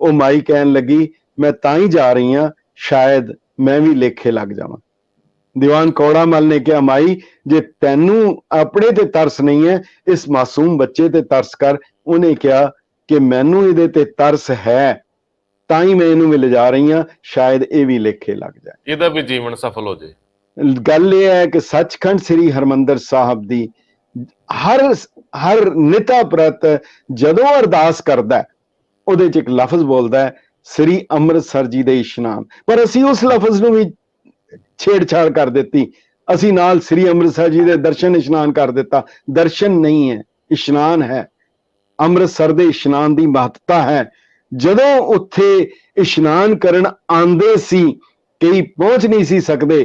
ਉਹ ਮਾਈ ਕਹਿਣ ਲੱਗੀ, ਮੈਂ ਤਾਂ ਹੀ ਜਾ ਰਹੀ ਹਾਂ, ਸ਼ਾਇਦ ਮੈਂ ਵੀ ਲੇਖੇ ਲੱਗ ਜਾਵਾਂ। ਦੀਵਾਨ ਕੌੜਾ ਮੱਲ ਨੇ ਕਿਹਾ, ਮਾਈ ਜੇ ਤੈਨੂੰ ਆਪਣੇ ਤੇ ਤਰਸ ਨਹੀਂ ਹੈ, ਇਸ ਮਾਸੂਮ ਬੱਚੇ ਤੇ ਤਰਸ ਕਰ। ਉਹਨੇ ਕਿਹਾ ਕਿ ਮੈਨੂੰ ਇਹਦੇ ਤੇ ਤਰਸ ਹੈ, ਤਾਂ ਹੀ ਮੈਂ ਇਹਨੂੰ ਵੀ ਲਿਜਾ ਰਹੀ ਹਾਂ, ਸ਼ਾਇਦ ਇਹ ਵੀ ਲੇਖੇ ਲੱਗ ਜਾਏ, ਇਹਦਾ ਵੀ ਜੀਵਨ ਸਫਲ ਹੋ ਜਾਏ। ਗੱਲ ਇਹ ਹੈ ਕਿ ਸੱਚਖੰਡ ਸ੍ਰੀ ਹਰਿਮੰਦਰ ਸਾਹਿਬ ਦੀ ਹਰ ਨਿਤਾ ਪ੍ਰਤ ਜਦੋਂ ਅਰਦਾਸ ਕਰਦਾ, ਉਹਦੇ 'ਚ ਇੱਕ ਲਫ਼ਜ਼ ਬੋਲਦਾ ਹੈ, ਸ੍ਰੀ ਅੰਮ੍ਰਿਤਸਰ ਜੀ ਦੇ ਇਸ਼ਨਾਨ। ਪਰ ਅਸੀਂ ਉਸ ਲਫ਼ਜ਼ ਨੂੰ ਵੀ ਛੇੜਛਾੜ ਕਰ ਦਿੱਤੀ, ਅਸੀਂ ਨਾਲ ਸ੍ਰੀ ਅੰਮ੍ਰਿਤਸਰ ਜੀ ਦੇ ਦਰਸ਼ਨ ਇਸ਼ਨਾਨ ਕਰ ਦਿੱਤਾ। ਦਰਸ਼ਨ ਨਹੀਂ ਹੈ, ਇਸ਼ਨਾਨ ਹੈ। ਅੰਮ੍ਰਿਤਸਰ ਦੇ ਇਸ਼ਨਾਨ ਦੀ ਮਹੱਤਤਾ ਹੈ। ਜਦੋਂ ਉੱਥੇ ਇਸ਼ਨਾਨ ਕਰਨ ਆਉਂਦੇ ਸੀ, ਕਈ ਪਹੁੰਚ ਨਹੀਂ ਸੀ ਸਕਦੇ,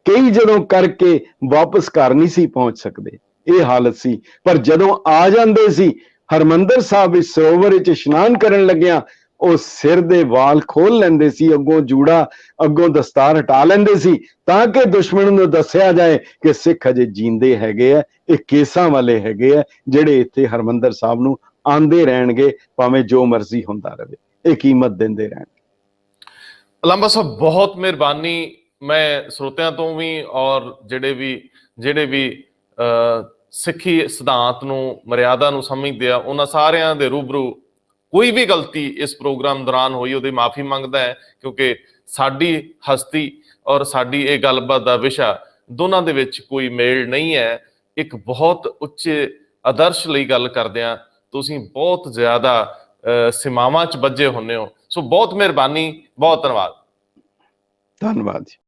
ਕਈ ਜਦੋਂ ਕਰਕੇ ਵਾਪਸ ਘਰ ਨਹੀਂ ਸੀ ਪਹੁੰਚ ਸਕਦੇ, ਇਹ ਹਾਲਤ ਸੀ। ਪਰ ਜਦੋਂ ਆ ਜਾਂਦੇ ਸੀ ਹਰਿਮੰਦਰ ਸਾਹਿਬ ਵਿੱਚ ਸਰੋਵਰ ਵਿੱਚ ਇਸ਼ਨਾਨ ਕਰਨ ਲੱਗਿਆ, ਉਹ ਸਿਰ ਦੇ ਵਾਲ ਖੋਲ ਲੈਂਦੇ ਸੀ, ਅੱਗੋਂ ਜੂੜਾ, ਅੱਗੋਂ ਦਸਤਾਰ ਹਟਾ ਲੈਂਦੇ ਸੀ, ਤਾਂ ਕਿ ਦੁਸ਼ਮਣ ਨੂੰ ਦੱਸਿਆ ਜਾਏ ਕਿ ਸਿੱਖ ਅਜੇ ਜੀਂਦੇ ਹੈਗੇ ਆ, ਇਹ ਕੇਸਾਂ ਵਾਲੇ ਹੈਗੇ ਆ, ਜਿਹੜੇ ਇੱਥੇ ਹਰਿਮੰਦਰ ਸਾਹਿਬ ਨੂੰ ਆਂਦੇ ਰਹਿਣਗੇ, ਭਾਵੇਂ ਜੋ ਮਰਜ਼ੀ ਹੁੰਦਾ ਰਹੇ, ਇਹ ਕੀਮਤ ਦਿੰਦੇ ਰਹਿਣਗੇ। ਲਾਂਬਾ ਸਾਹਿਬ ਬਹੁਤ ਮਿਹਰਬਾਨੀ। ਮੈਂ ਸਰੋਤਿਆਂ ਤੋਂ ਵੀ ਔਰ ਜਿਹੜੇ ਵੀ ਸਿੱਖੀ ਸਿਧਾਂਤ ਨੂੰ, ਮਰਿਆਦਾ ਨੂੰ ਸਮਝਦੇ ਆ, ਉਹਨਾਂ ਸਾਰਿਆਂ ਦੇ ਰੂਬਰੂ ਕੋਈ ਵੀ ਗਲਤੀ ਇਸ ਪ੍ਰੋਗਰਾਮ ਦੌਰਾਨ ਹੋਈ ਉਹਦੀ ਮਾਫੀ ਮੰਗਦਾ ਹੈ, ਕਿਉਂਕਿ ਸਾਡੀ ਹਸਤੀ ਔਰ ਸਾਡੀ ਇਹ ਗੱਲਬਾਤ ਦਾ ਵਿਸ਼ਾ ਦੋਨਾਂ ਦੇ ਵਿੱਚ ਕੋਈ ਮੇਲ ਨਹੀਂ ਹੈ। ਇੱਕ ਬਹੁਤ ਉੱਚੇ ਆਦਰਸ਼ ਲਈ ਗੱਲ ਕਰਦੇ ਆ, ਤੁਸੀਂ ਬਹੁਤ ਜ਼ਿਆਦਾ ਸੀਮਾਵਾਂ 'ਚ ਬੱਝੇ ਹੁੰਦੇ ਹੋ। ਸੋ ਬਹੁਤ ਮਿਹਰਬਾਨੀ, ਬਹੁਤ ਧੰਨਵਾਦ। ਧੰਨਵਾਦ ਜੀ।